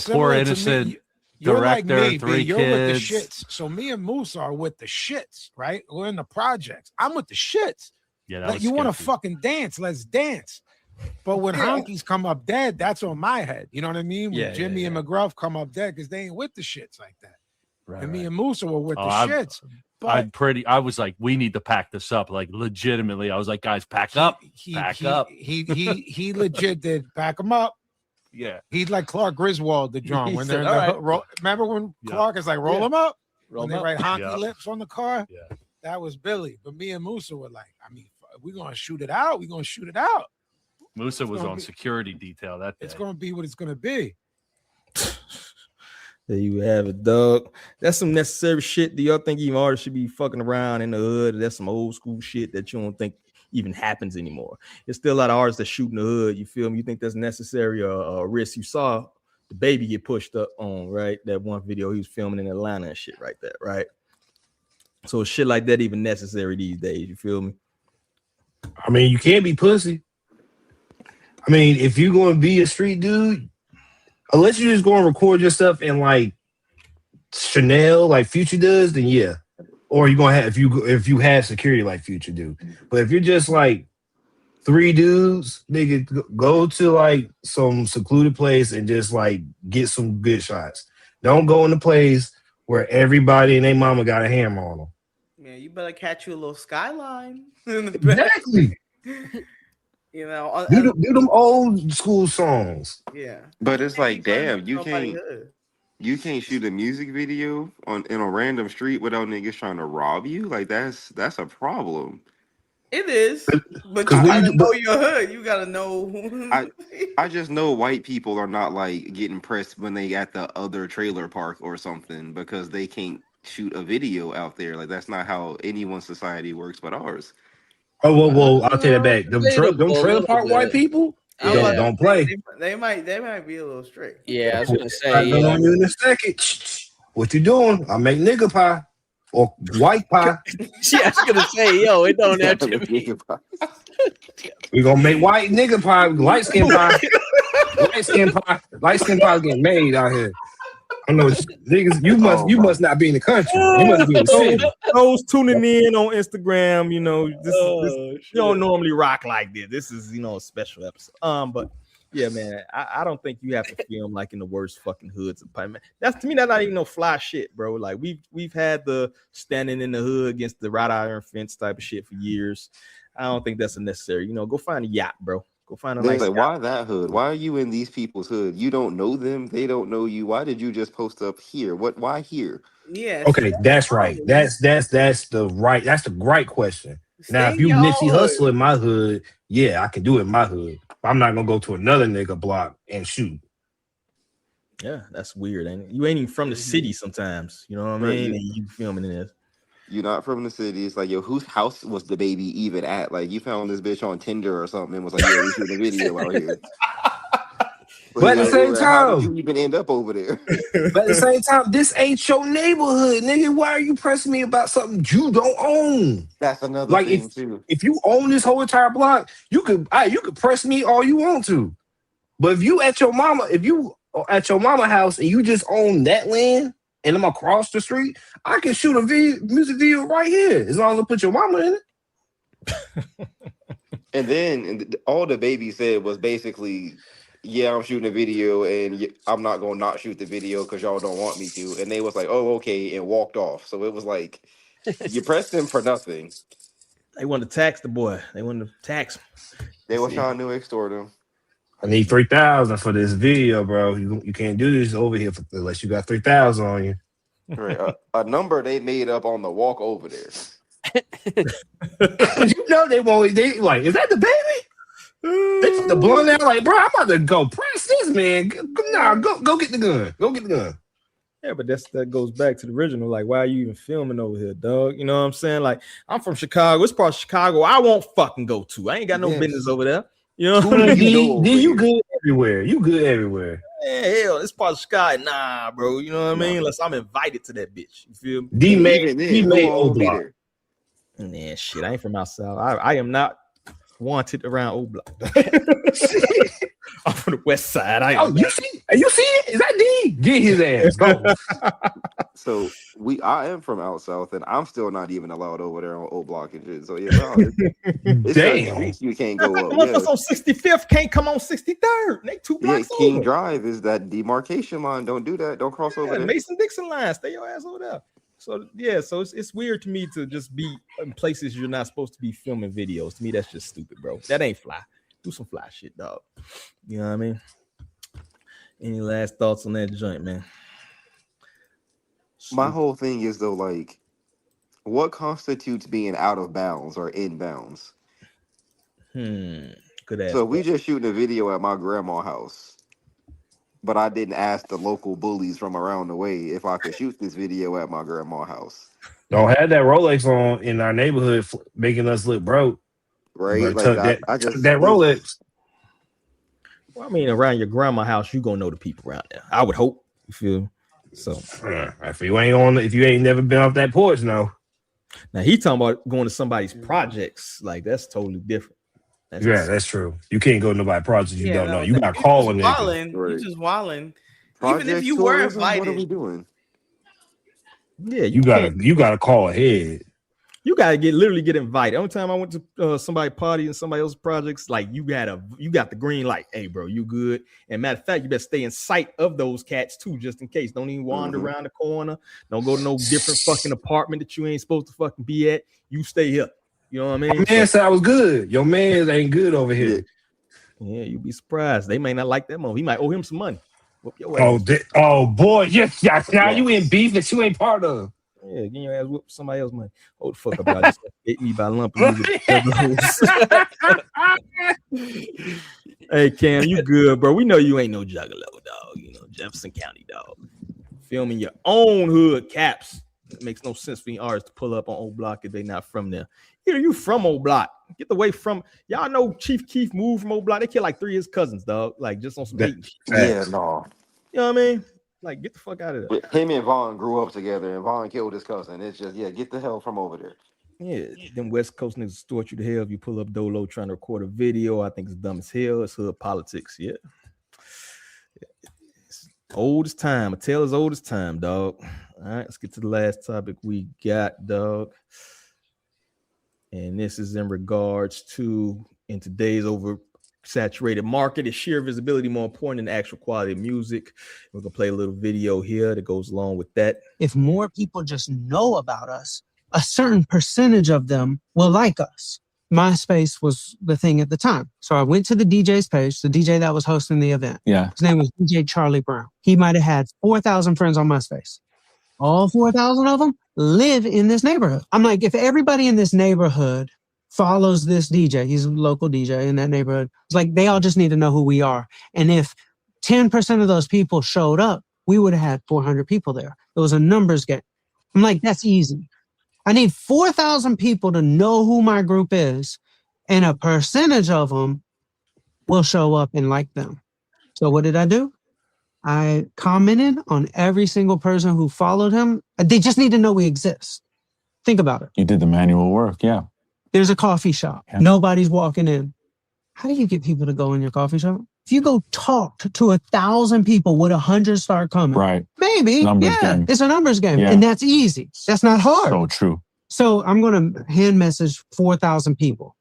poor innocent You're director, like me, three B, you're kids. with the shits. So me and Moose are with the shits, right? We're in the projects. I'm with the shits. Yeah, that Like, was you want to sketchy. fucking dance? Let's dance. But when honkies come up dead, that's on my head. You know what I mean? When Yeah, Jimmy yeah, and McGruff come up dead because they ain't with the shits like that. Right, And me and Musa were with Oh, the I'm- shits. But I was like, we need to pack this up. Like, legitimately, I was like, guys, pack up. Pack up. He legit did back him up. Yeah. He's like Clark Griswold, the drum. He When said, they're in "All the right." remember when Yeah. Clark is like, roll Yeah. him up? Roll When they 'em write up. honky Yeah. lips on the car? Yeah. That was Billy. But me and Musa were like, I mean, we're going to shoot it out. We're going to shoot it out. Musa was gonna on be- security detail that day. It's going to be what it's going to be. There you have it, dog. That's some necessary shit. Do y'all think even artists should be fucking around in the hood? That's some old school shit that you don't think even happens anymore. There's still a lot of artists that shoot in the hood. You feel me? You think that's necessary or a risk? You saw the baby get pushed up on, right? That one video he was filming in Atlanta and shit like that, right? So shit like that even necessary these days. You feel me? I mean, you can't be pussy. I mean, if you're going to be a street dude, unless you just go and record your stuff in like Chanel, like Future does, then yeah. Or you're gonna have if you have security like Future do. But if you're just like three dudes, nigga, go to like some secluded place and just like get some good shots. Don't go in the place where everybody and their mama got a hammer on them. Yeah, you better catch you a little skyline in the back. Exactly. You know, Do them old school songs. yeah. But it's like, damn, you Nobody can't hood. you can't shoot a music video in a random street without niggas trying to rob you. Like that's a problem. It is, but you 'Cause when gotta you- know your hood. You gotta know. I just know white people are not like getting pressed when they at the other trailer park or something because they can't shoot a video out there. Like that's not how anyone's society works but ours. Oh well, I'll take that back. Them trailer park white people don't play. They might be a little strict. Yeah, I was gonna say. I know you in a second. What you doing? I make nigga pie or white pie. Yeah, I was gonna say, yo, it don't have to be. We gonna make white nigga pie, light skin pie. Light skin pie getting made out here. I know niggas. You must not be in the country. You must be in the city. Those tuning in on Instagram, you know, this you don't normally rock like this. This is, you know, a special episode. But yeah, man, I don't think you have to film like in the worst fucking hoods of pipe. That's to me, that's not even no fly shit, bro. Like we've had the standing in the hood against the wrought iron fence type of shit for years. I don't think that's necessary. You know, go find a yacht, bro. Go find a They're nice like, yacht. why that hood? Why are you in these people's hood? You don't know them. They don't know you. Why did you just post up here? Why here? Yeah. Okay, that's right. That's the right question. Now, if you Nipsey Hussle in my hood, yeah, I can do it in my hood. I'm not gonna go to another nigga block and shoot. Yeah, that's weird. And you ain't even from the city sometimes. You know what I mean? And you filming in this. You're not from the city. It's like, yo, whose house was the baby even at? Like, you found this bitch on Tinder or something and was like, yeah, we shooting a video out here. But at the same how did time, you even end up over there? but at the same time, this ain't your neighborhood, nigga. Why are you pressing me about something you don't own? That's another Like thing too. if you own this whole entire block, you could press me all you want to. But if you at your mama house and you just own that land and I'm across the street, I can shoot a music video right here as long as I put your mama in it. And then all the baby said was basically, yeah, I'm shooting a video and I'm not going to not shoot the video because y'all don't want me to. And they was like, oh, okay, and walked off. So it was like, you pressed him for nothing. They wanted to tax the boy. They wanted to tax him. They were trying to extort him. I need 3,000 for this video, bro. You can't do this over here unless you got 3,000 on you. Right, a number they made up on the walk over there. You know they won't. They like, is that the baby? They took the blunt out. Like, bro, I'm about to go press this man. Nah, go get the gun. Go get the gun. Yeah, but that goes back to the original. Like, why are you even filming over here, dog? You know what I'm saying? Like, I'm from Chicago. It's part of Chicago I won't fucking go to. I ain't got no business over there. You know what I mean? You good everywhere. You good everywhere. Yeah, hell, it's part of Chicago. Nah, bro. You know what I mean? Unless I'm invited to that bitch. You feel me? D made O Block. Nah, shit. I ain't from outside. I am not wanted around O Block. I'm from the west side. You see it? Is that D? Get his ass. Go. So I am from out south, and I'm still not even allowed over there on O Block and shit. So yeah, it's damn, you can't go up. Us on 65th can't come on 63rd. They 2 blocks King over. Drive is that demarcation line. Don't do that. Don't cross over there. Mason-Dixon line. Stay your ass over there. So yeah, so it's weird to me to just be in places you're not supposed to be filming videos. To me, that's just stupid, bro. That ain't fly. Do some fly shit, dog. You know what I mean? Any last thoughts on that joint, man? My whole thing is though, like, what constitutes being out of bounds or in bounds? Good ass. So we just shooting a video at my grandma's house, but I didn't ask the local bullies from around the way if I could shoot this video at my grandma's house. Don't have that Rolex on in our neighborhood, making us look broke. Right? Like that Rolex. Well, I mean, around your grandma's house, you gonna know the people around there. I would hope. You feel? So if you ain't never been off that porch, no. Now he talking about going to somebody's projects. Like that's totally different. That's true. You can't go to nobody's projects you don't know. You got to call them. You just wilding. Project Even if you were tourism, invited. what are we doing? Yeah, you gotta call ahead. You gotta literally get invited. Only time I went to somebody's party and somebody else's projects, like you got the green light. Hey, bro, you good? And matter of fact, you better stay in sight of those cats too, just in case. Don't even wander around the corner. Don't go to no different fucking apartment that you ain't supposed to fucking be at. You stay here. You know what I mean? My man said I was good. Your man ain't good over here. Yeah, you'd be surprised. They may not like that move. He might owe him some money. Oh boy, yes. Now you in beef that you ain't part of. Yeah, get your ass whoop somebody else money. Hold the fuck up about this. Hit me by lumping. Hey Cam, you good, bro? We know you ain't no juggalo, dog. You know, Jefferson County, dog. Filming your own hood caps. It makes no sense for the artists to pull up on O Block if they not from there. Either you from O Block. Get away from y'all know Chief Keef moved from O Block. They killed like 3 of his cousins, dog. Like just on some hate. Yeah, no. You know what I mean? Like, get the fuck out of there. Him and Vaughn grew up together, and Vaughn killed his cousin. It's just, get the hell from over there. Yeah, them West Coast niggas extort you to hell if you pull up Dolo trying to record a video. I think it's dumb as hell. It's hood politics. Yeah. It's old as time. A tale as old as time, dog. All right, let's get to the last topic we got, dog. And this is in regards to, in today's oversaturated market, is sheer visibility more important than the actual quality of music? We're going to play a little video here that goes along with that. If more people just know about us, a certain percentage of them will like us. MySpace was the thing at the time. So I went to the DJ's page, the DJ that was hosting the event. Yeah. His name was DJ Charlie Brown. He might have had 4,000 friends on MySpace. All 4,000 of them live in this neighborhood. I'm like, if everybody in this neighborhood follows this DJ, he's a local DJ in that neighborhood, it's like they all just need to know who we are. And if 10% of those people showed up, we would have had 400 people there. It was a numbers game. I'm like, that's easy. I need 4,000 people to know who my group is, and a percentage of them will show up and like them. So what did I do? I commented on every single person who followed him. They just need to know we exist. Think about it. You did the manual work, yeah. There's a coffee shop. Yeah. Nobody's walking in. How do you get people to go in your coffee shop? If you go talk to 1,000 people, would 100 start coming? Right. Maybe. Numbers yeah, game. it's a numbers game. Yeah. And that's easy. That's not hard. So true. So I'm going to hand message 4,000 people.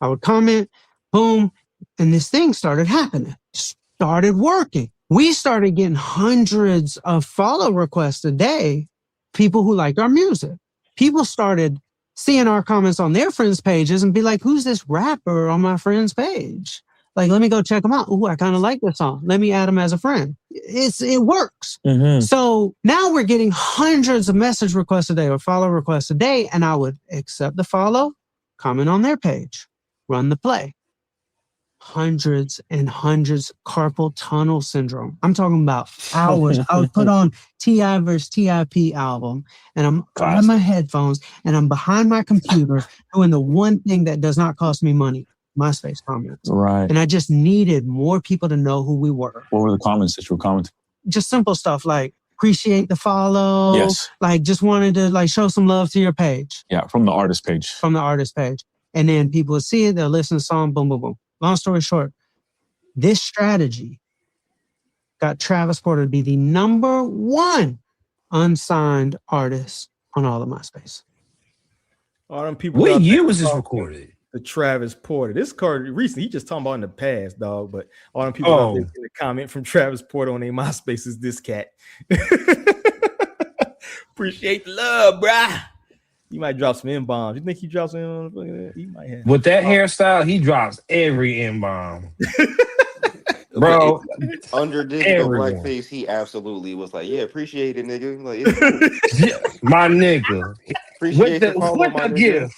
I would comment, boom, and this thing started happening. Started working. We started getting hundreds of follow requests a day, people who liked our music. People started seeing our comments on their friends' pages and be like, who's this rapper on my friend's page? Like, let me go check them out. Ooh, I kind of like this song. Let me add them as a friend. It works. Mm-hmm. So now we're getting hundreds of message requests a day or follow requests a day. And I would accept the follow, comment on their page, run the play. Hundreds and hundreds, carpal tunnel syndrome. I'm talking about hours. I would put on T.I. vs. T.I.P. album, and I'm on my headphones, and I'm behind my computer doing the one thing that does not cost me money, MySpace comments. Right. And I just needed more people to know who we were. What were the comments that you were commenting? Just simple stuff like, appreciate the follow. Yes. Like, just wanted to like show some love to your page. Yeah, from the artist page. From the artist page. And then people would see it, they'll listen to the song, boom, boom, boom. Long story short, this strategy got Travis Porter to be the #1 unsigned artist on all of MySpace. All them people. What year was this recorded? The Travis Porter. This card recently, he just talking about in the past, dog. But all them people out there in the comment from Travis Porter on their MySpace is this cat. Appreciate the love, bruh. He might drop some M-bombs. You think he drops some? He might have. With that hairstyle, he drops every M-bomb. Bro, under digital blackface, he absolutely was like, "Yeah, appreciate it, nigga." Like, it's cool. Yeah, my nigga. Appreciate the follow, my nigga.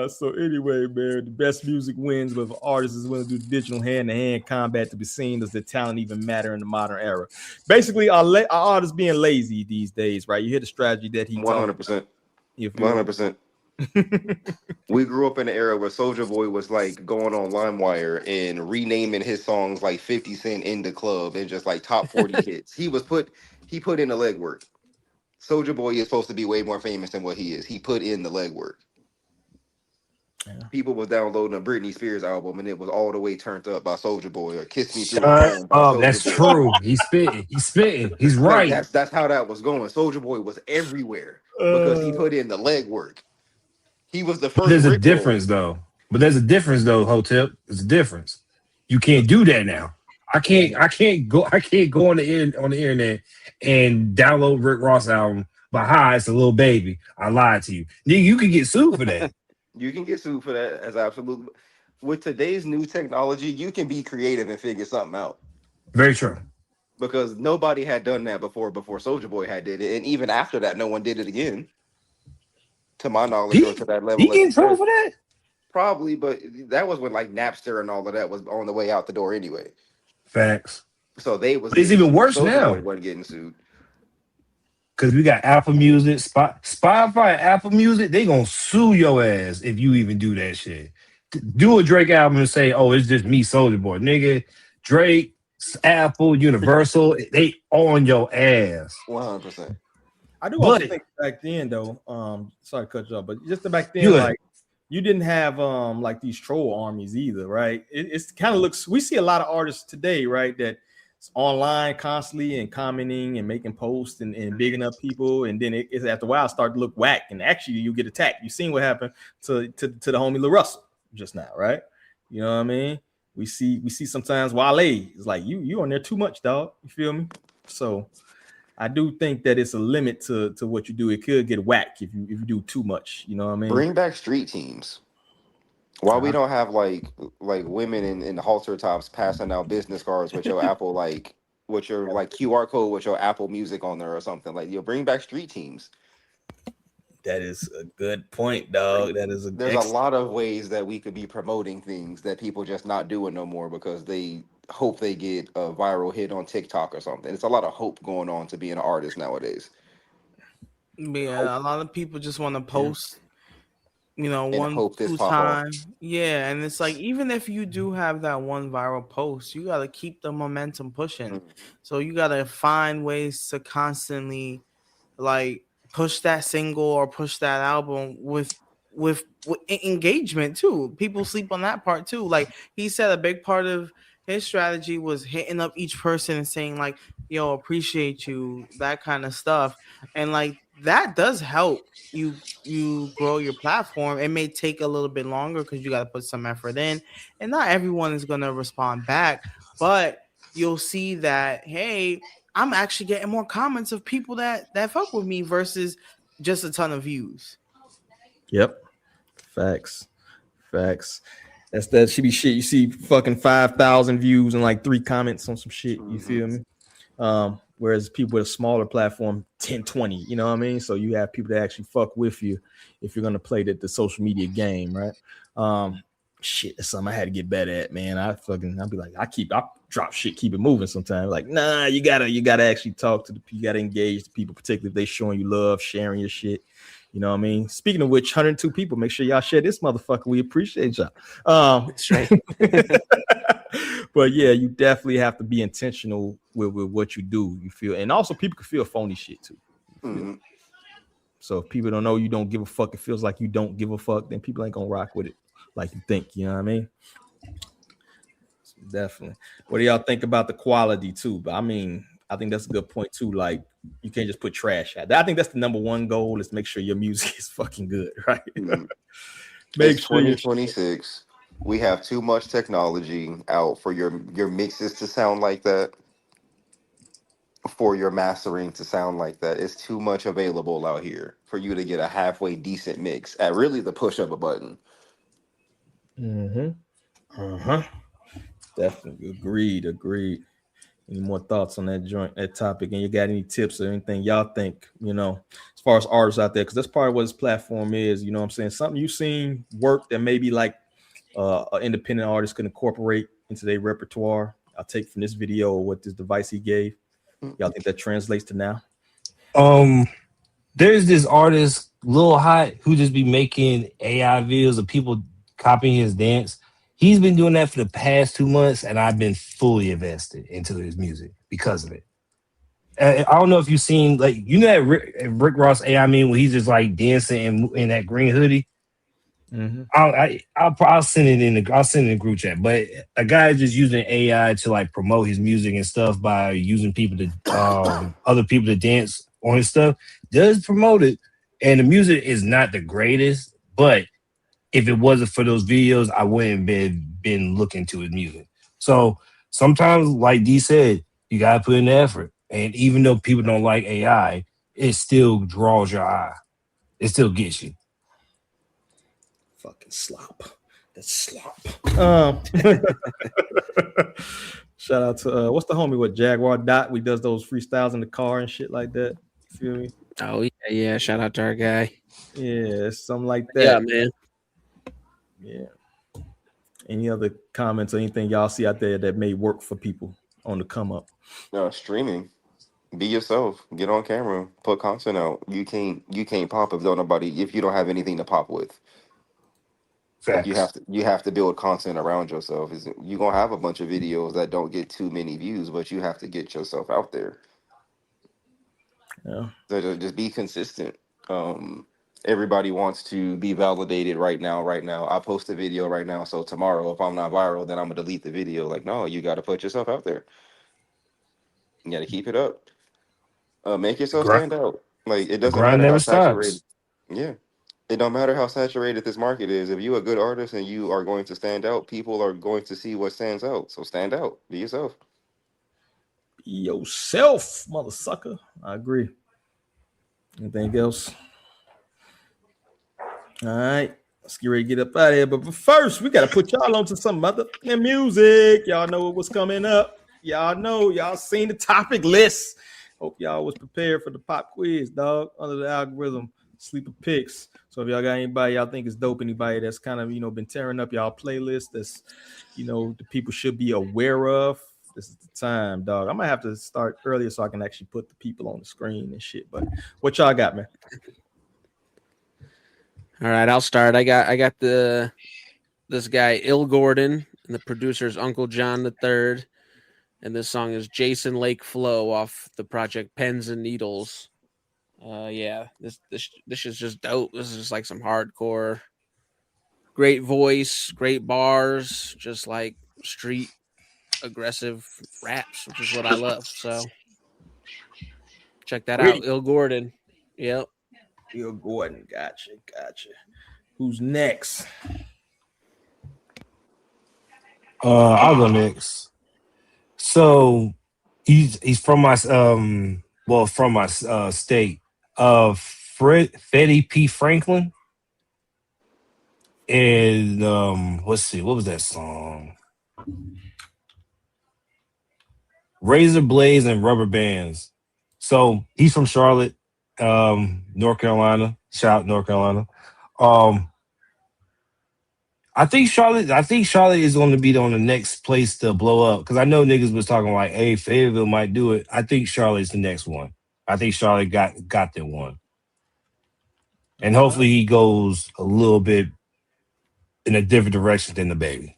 So anyway, man, the best music wins, but if artists is willing to do digital hand-to-hand combat to be seen, does the talent even matter in the modern era? Basically, our artists being lazy these days, right? You hear the strategy that he 100%. 100%. We grew up in an era where Soulja Boy was like going on LimeWire and renaming his songs like 50 Cent in the club and just like top 40 hits. He put in the legwork. Soulja Boy is supposed to be way more famous than what he is. He put in the legwork. Yeah. People was downloading a Britney Spears album and it was all the way turned up by Soulja Boy or Kiss Me Through the Phone. Oh, that's true. He's spitting. He's right. Like, that's how that was going. Soulja Boy was everywhere because he put in the legwork. He was the first. There's a difference though. There's a difference though, Hotep. There's a difference. You can't do that now. I can't go on the internet and download Rick Ross album. But hi, it's a little baby. I lied to you. Nigga, you can get sued for that. You can get sued for that as absolutely. With today's new technology, you can be creative and figure something out. Very true. Because nobody had done that before Soulja Boy had did it, and even after that, no one did it again. To my knowledge, or to that level. He get in trouble for that? Probably, but that was when like Napster and all of that was on the way out the door anyway. Facts. So they was. But it's even worse Soulja now. Boy wasn't getting sued. Because we got Apple Music, Spotify, and Apple Music, they gonna sue your ass if you even do that shit. Do a Drake album and say, "Oh, it's just me, Soulja Boy." Nigga, Drake, Apple, Universal, they on your ass. 100%. I do also think back then, though. Sorry to cut you off, but just back then, like you didn't have like these troll armies either, right? It's kind of looks. We see a lot of artists today, right, that online constantly and commenting and making posts and bigging up people, and then it's after a while start to look whack, and actually you get attacked. You seen what happened to the homie Lil Russell just now, right? You know what I mean? We see sometimes Wale is like you on there too much, dog. You feel me? So I do think that it's a limit to what you do. It could get whack if you do too much. You know what I mean? Bring back street teams. Why we don't have like women in halter tops passing out business cards with your Apple with your QR code with your Apple Music on there or something, like you bring back street teams. That is a good point, dog. That is There's a lot of ways that we could be promoting things that people just not doing no more because they hope they get a viral hit on TikTok or something. It's a lot of hope going on to be an artist nowadays. Yeah, a lot of people just want to post, you know, And hope this 1-2 pop off. time. Yeah, and it's like even if you do have that one viral post, you got to keep the momentum pushing. So you got to find ways to constantly like push that single or push that album with engagement too. People sleep on that part too. Like he said, a big part of his strategy was hitting up each person and saying like, yo, appreciate you, that kind of stuff. And like that does help you grow your platform. It may take a little bit longer because you got to put some effort in, and not everyone is going to respond back, but you'll see that, hey, I'm actually getting more comments of people that fuck with me versus just a ton of views. Yep. Facts. That should be shit. You see fucking 5,000 views and like 3 comments on some shit. You feel me? Whereas people with a smaller platform, 10, 20, you know what I mean? So you have people that actually fuck with you if you're gonna play the social media game, right? Shit, that's something I had to get better at, man. I'd be like, I drop shit, keep it moving sometimes. Like, nah, you gotta actually talk to the people, you gotta engage the people, particularly if they showing you love, sharing your shit. You know what I mean? Speaking of which, 102 people, make sure y'all share this motherfucker. We appreciate y'all. That's right. But yeah, you definitely have to be intentional with what you do. You feel, and also people can feel phony shit too. So if people don't know you don't give a fuck, it feels like you don't give a fuck, then people ain't gonna rock with it like you think. You know what I mean? Definitely. What do y'all think about the quality too? But I mean, I think that's a good point too. Like, you can't just put trash out. I think that's the number one goal, is to make sure your music is fucking good, right? Make sure 2026. We have too much technology out for your mixes to sound like that, for your mastering to sound like that. It's too much available out here for you to get a halfway decent mix at really the push of a button. Definitely agreed. Any more thoughts on that topic? And you got any tips or anything y'all think, you know, as far as artists out there? Because that's part of what this platform is, you know what I'm saying? Something you've seen work that maybe like an independent artist can incorporate into their repertoire. I'll take from this video or what this device he gave. Y'all think that translates to now? There's this artist, Lil Hot, who just be making AI videos of people copying his dance. He's been doing that for the past 2 months, and I've been fully invested into his music because of it. I don't know if you've seen, like, you know that Rick Ross AI meme where he's just like dancing in that green hoodie. I'll send it in the group chat. But a guy just using AI to like promote his music and stuff by using people to other people to dance on his stuff. Does promote it, and the music is not the greatest, but if it wasn't for those videos, I wouldn't have been looking to his music. So sometimes, like D said, you gotta put in the effort. And even though people don't like AI, it still draws your eye. It still gets you. Fucking slop. That's slop. Shout out to what's the homie with Jaguar Dot? We does those freestyles in the car and shit like that. You feel me? Oh yeah. Shout out to our guy. Yeah, something like that. Yeah, man. Yeah. Any other comments or anything y'all see out there that may work for people on the come up? Streaming. Be yourself. Get on camera. Put content out. You can't pop if you don't have anything to pop with. Like, you have to build content around yourself. You're gonna have a bunch of videos that don't get too many views, but you have to get yourself out there. Yeah. So just be consistent. Everybody wants to be validated right now. I post a video right now, so tomorrow, if I'm not viral, then I'm gonna delete the video. Like, no, you got to put yourself out there. You got to keep it up. Make yourself stand out. Like, it doesn't matter how saturated. Yeah, it don't matter how saturated this market is. If you're a good artist and you are going to stand out, people are going to see what stands out. So stand out. Be yourself. yourself, mother sucker. I agree. Anything else? All right. Let's get ready to get up out of here. But first, we got to put y'all onto some motherfucking music. Y'all know what's coming up. Y'all know. Y'all seen the topic list. Hope y'all was prepared for the pop quiz, dog. Under the algorithm, sleeper picks. So if y'all got anybody y'all think is dope, anybody that's kind of, been tearing up y'all playlist that's, the people should be aware of, this is the time, dog. I might have to start earlier so I can actually put the people on the screen and shit. But what y'all got, man? All right, I'll start. I got this guy Il Gordon and the producer's Uncle John III, and this song is Jason Lake Flow off the project Pens and Needles. This is just dope. This is just like some hardcore, great voice, great bars, just like street aggressive raps, which is what I love. So check that out, Il Gordon. Yep. Il Gordon, gotcha. Who's next? I'll go next. So he's from my state. Fetty P. Franklin. And let's see, what was that song? Razor Blades and Rubber Bands. So he's from Charlotte, North Carolina. Shout out North Carolina. I think Charlotte is going to be on the next place to blow up, because I know niggas was talking like, hey, Fayetteville might do it. I think Charlotte's the next one. I think Charlotte got that one. And hopefully he goes a little bit in a different direction than the baby.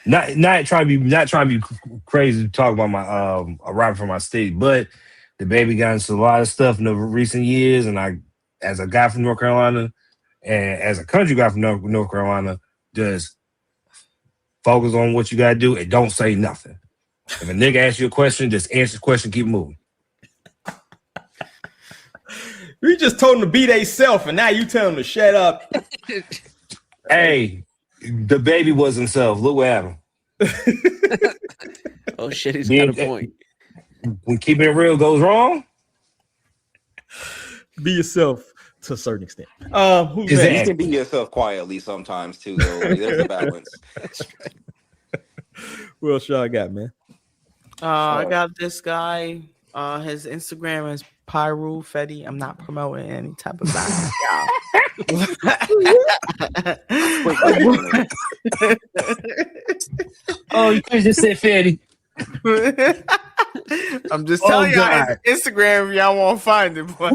Not trying to be crazy to talk about my a rapper from my state, but the baby got into a lot of stuff in the recent years, and I, as a guy from North Carolina, and as a country guy from North Carolina, just focus on what you gotta do and don't say nothing. If a nigga asks you a question, just answer the question, keep moving. We just told him to be they self, and now you tell him to shut up. Hey, the baby was himself. Look what happened. Oh shit, he's got a point. When keeping it real goes wrong, be yourself to a certain extent. Who's You next? can be yourself quietly sometimes too, though. Like, there's a balance. What else y'all got, man? I got this guy. His Instagram is Pyru Fetty. I'm not promoting any type of violence. Oh, you could just say Fetty. I'm just telling y'all his Instagram if y'all won't find it. But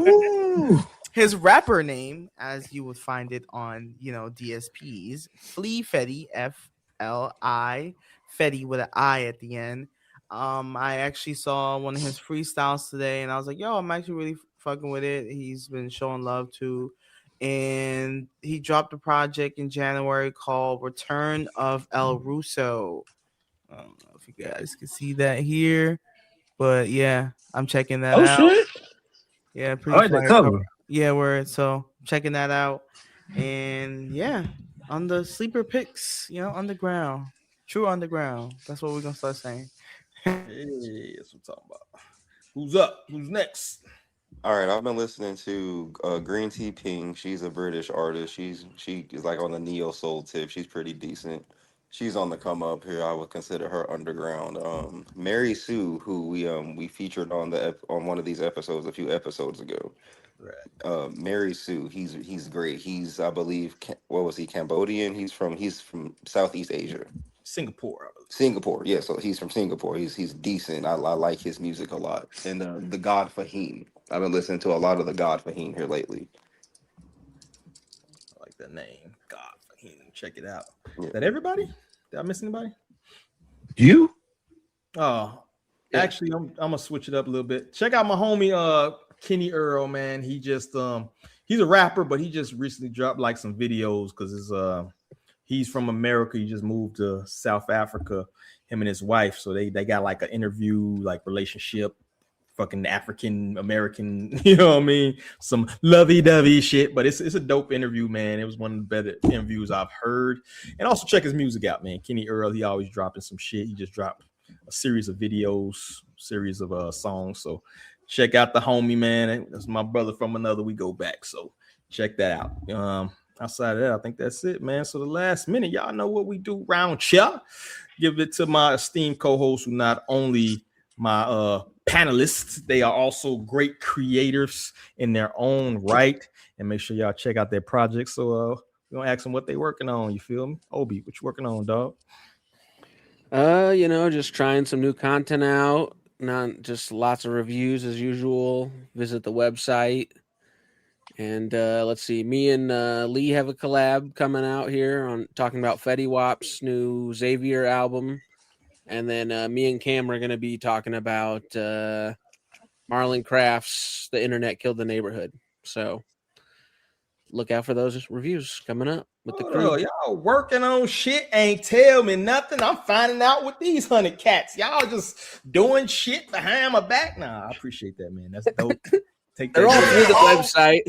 his rapper name, as you would find it on, DSPs, Flea Fetty, F-L-I, Fetty with an I at the end. I actually saw one of his freestyles today, and I was like, yo, I'm actually really fucking with it. He's been showing love too. And he dropped a project in January called Return of El Russo. I don't know if you guys can see that here, but yeah, I'm checking that out. Oh shit! Yeah, pretty. I like the cover. Yeah, word. So checking that out, and yeah, on the sleeper picks, underground, true underground. That's what we're gonna start saying. Hey, that's what I'm talking about. Who's up? Who's next? All right, I've been listening to Green Tea Ping. She's a British artist. She is like on the neo soul tip. She's pretty decent. She's on the come up here. I would consider her underground. Mary Sue, who we featured on one of these episodes a few episodes ago. Right. Mary Sue, he's great. He's, I believe, what was he? Cambodian. He's from Southeast Asia. Singapore. Singapore, yeah. So he's from Singapore. He's decent. I like his music a lot. And the God Fahim. I've been listening to a lot of the God Fahim here lately. I like that name, God Fahim. Check it out. Yeah. Is that everybody? Did I miss anybody? You? Oh, yeah. Actually, I'm gonna switch it up a little bit. Check out my homie Kenny Earl, man. He just he's a rapper, but he just recently dropped like some videos because he's from America. He just moved to South Africa, him and his wife. So they got like an interview, like relationship, fucking African American, you know what I mean? Some lovey-dovey shit, but it's a dope interview, man. It was one of the better interviews I've heard. And also check his music out, man. Kenny Earl, he always dropping some shit. He just dropped a series of videos, series of songs. So check out the homie, man. That's my brother from another. We go back. So check that out. Outside of that, I think that's it, man. So the last minute, y'all know what we do round here. Give it to my esteemed co-hosts who not only my panelists, they are also great creators in their own right. And make sure y'all check out their projects. So we're gonna ask them what they working on. You feel me? Obi, what you working on, dog? Just trying some new content out. Not just lots of reviews as usual. Visit the website. And let's see, me and Lee have a collab coming out here on talking about Fetty Wap's new Xavier album. And then me and Cam are going to be talking about Marlon Craft's The Internet Killed the Neighborhood. So look out for those reviews coming up with the crew. Y'all working on shit, ain't tell me nothing. I'm finding out with these 100 cats. Y'all just doing shit behind my back. Nah, I appreciate that, man. That's dope. They're all through the website.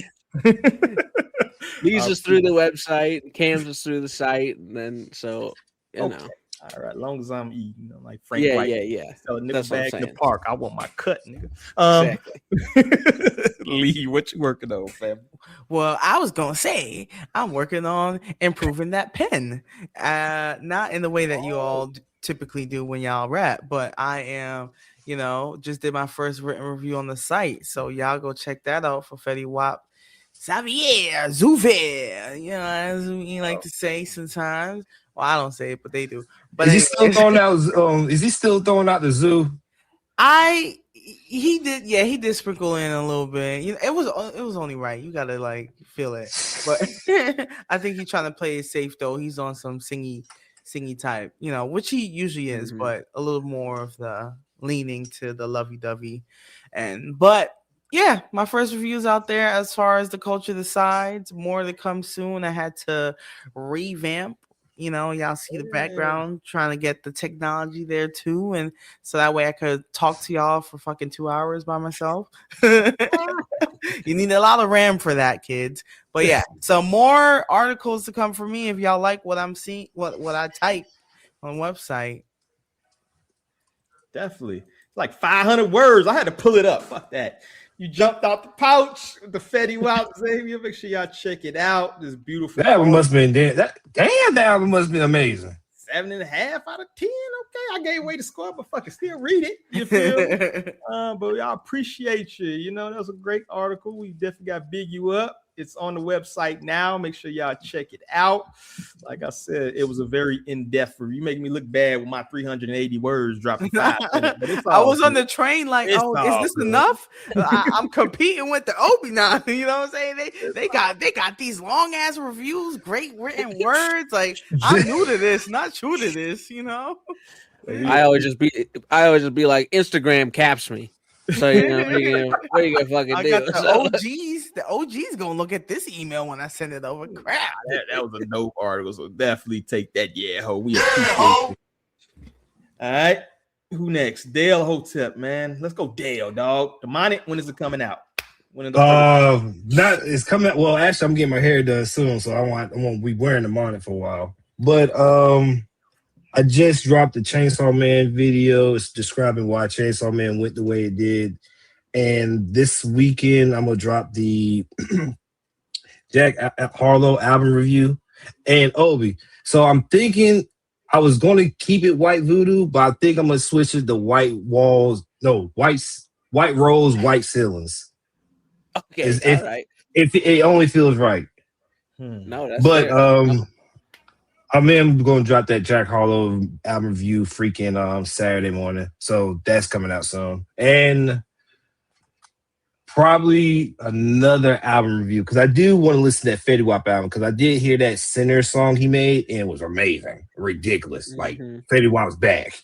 These is through the website, Cam's is through the site, and then so you know. All right, as long as I'm eating, like Frank Yeah, White. yeah. So a nigga That's what I'm bag in the saying. park. I want my cut, nigga. Exactly. Lee, what you working on, fam? Well, I was gonna say I'm working on improving that pen. Not in the way that you all typically do when y'all rap, but I am, just did my first written review on the site. So y'all go check that out for Fetty Wap. Xavier, Zuvier, as we like to say sometimes. Well, I don't say it, but they do. But Is he still throwing out? Is he still throwing out the zoo? He did sprinkle in a little bit. It was only right. You gotta like feel it. But I think he's trying to play it safe though. He's on some singy type, which he usually is, but a little more of the leaning to the lovey-dovey. But yeah, my first reviews out there as far as the culture decides. More to come soon. I had to revamp. Y'all see the background, trying to get the technology there too, and so that way I could talk to y'all for fucking 2 hours by myself. You need a lot of RAM for that, kids. But yeah, so more articles to come for me if y'all like what I'm seeing, what I type on the website. Definitely. Like 500 words. I had to pull it up. Fuck that. You jumped out the pouch with the Fetty Wap Xavier. Make sure y'all check it out. This beautiful. That one must have been that album must have been amazing. 7.5 out of 10. Okay, I gave away the score, but fucking still read it. You feel me? But y'all appreciate you. That was a great article. We definitely got big you up. It's on the website now. Make sure y'all check it out. Like I said, it was a very in-depth review. You make me look bad with my 380 words dropping 5 minutes, but it's all I was good. on the train like, It's is this good. enough? I'm competing with the Obi now. You know what I'm saying? They got these long ass reviews, great written words. Like I'm new to this, not true to this. I always just be like, Instagram caps me. So what you gonna fucking I do? got the OGs. The OGs gonna look at this email when I send it over. Crap. That was a dope article. So definitely take that. Yeah, ho. We appreciate you. All right. Who next? Dale Hotep, man. Let's go, Dale, dog. Demonic, when is it coming out? It's coming out. Well, actually, I'm getting my hair done soon, so I won't be wearing the monitor for a while. But I just dropped the Chainsaw Man video. It's describing why Chainsaw Man went the way it did. And this weekend, I'm going to drop the Jack Harlow album review and Obi. So I'm thinking I was going to keep it White Voodoo, but I think I'm going to switch it to white walls. No, white rose, white ceilings. Okay, all right. If it only feels right. No, that's But fair. I'm going to drop that Jack Harlow album review freaking Saturday morning. So that's coming out soon. And probably another album review because I do want to listen to that Fetty Wap album because I did hear that Sinner song he made and it was amazing. Ridiculous. Like Fetty Wap's back.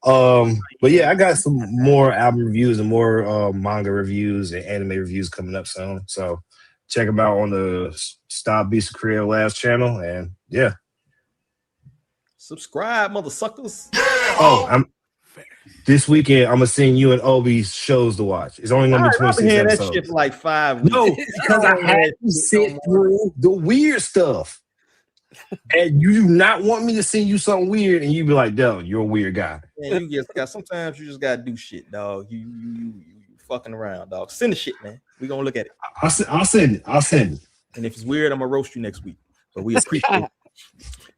But yeah, I got some more album reviews and more manga reviews and anime reviews coming up soon. So check them out on the Style Beast of Creative Labs channel. And yeah. Subscribe, mother suckers. This weekend I'm gonna send you and Obi's shows to watch. It's only gonna be 26 I've been hearing that episodes. shit for like 5 weeks. No, because I had to sit through the weird stuff. And you do not want me to send you something weird, and you be like, "Del, you're a weird guy." Man, you just got sometimes you just gotta do shit, dog. You fucking around, dog. Send the shit, man. We gonna look at it. I'll send it. And if it's weird, I'm gonna roast you next week. But we appreciate it.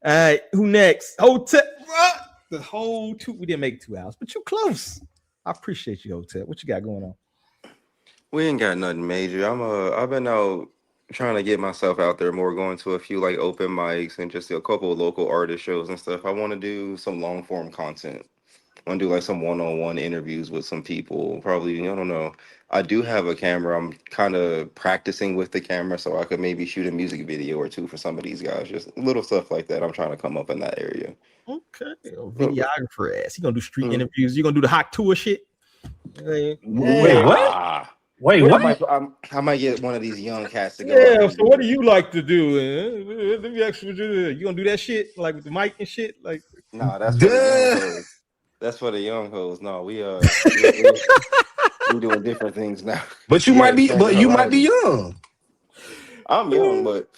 All right, who next? Hotep. The whole two. We didn't make it 2 hours, but you close. I appreciate you, Hotep. What you got going on? We ain't got nothing major. I've been out trying to get myself out there more, going to a few like open mics and just a couple of local artist shows and stuff. I want to do some long form content. I want to do like some one-on-one interviews with some people. Probably, I don't know. I do have a camera. I'm kind of practicing with the camera so I could maybe shoot a music video or two for some of these guys. Just little stuff like that. I'm trying to come up in that area. Okay. Videographer ass. You gonna do street interviews? You gonna do the hot tour shit? Wait, what? Wait, what? I might get one of these young cats to go. Yeah. So what do you like to do? You gonna do that shit like with the mic and shit? Like, nah, that's for the young hoes. That's for the young hoes. No, we we're doing different things now. But you might be young. I'm young, but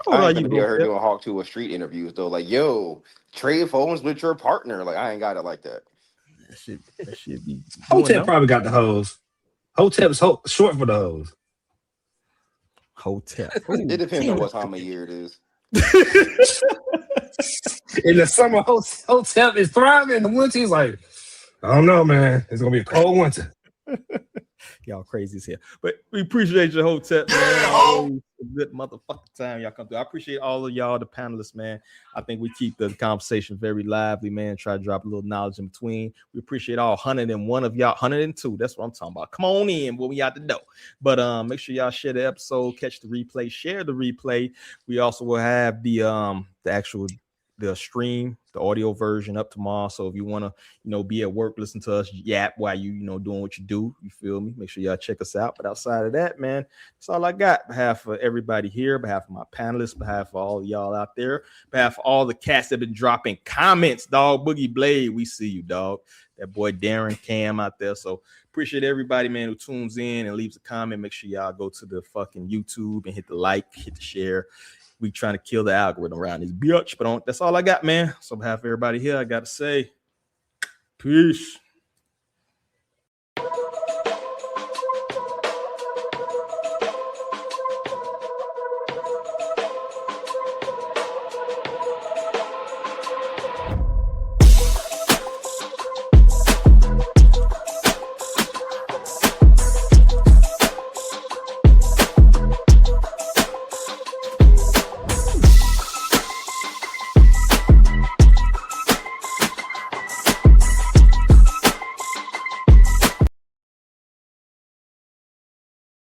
How I old ain't are gonna be out here doing Hawk Tour street interviews though. Like, yo, trade phones with your partner. Like, I ain't got it like that. That shit be. Hotep probably got the hose. Hotep's short for the hose. Hotep. It depends on what time of year it is. In the summer, Hotep is thriving. In the winter, he's like, I don't know, man. It's gonna be a cold winter. Y'all crazy as hell. But we appreciate your Hotep, man. Always a good motherfucking time y'all come through. I appreciate all of y'all, the panelists, man. I think we keep the conversation very lively, man. Try to drop a little knowledge in between. We appreciate all 101 of y'all, 102. That's what I'm talking about. Come on in when we out the door. But make sure y'all share the episode, catch the replay, share the replay. We also will have the stream, the audio version up tomorrow. So if you want to, be at work, listen to us yap while you, doing what you do, you feel me? Make sure y'all check us out. But outside of that, man, that's all I got. On behalf of everybody here, on behalf of my panelists, on behalf of all y'all out there, on behalf of all the cats that have been dropping comments, dog. Boogie Blade, we see you, dog. That boy Darren Cam out there. So appreciate everybody, man, who tunes in and leaves a comment. Make sure y'all go to the fucking YouTube and hit the like, hit the share. We trying to kill the algorithm around this bitch, but that's all I got, man. So on behalf of everybody here, I got to say, peace.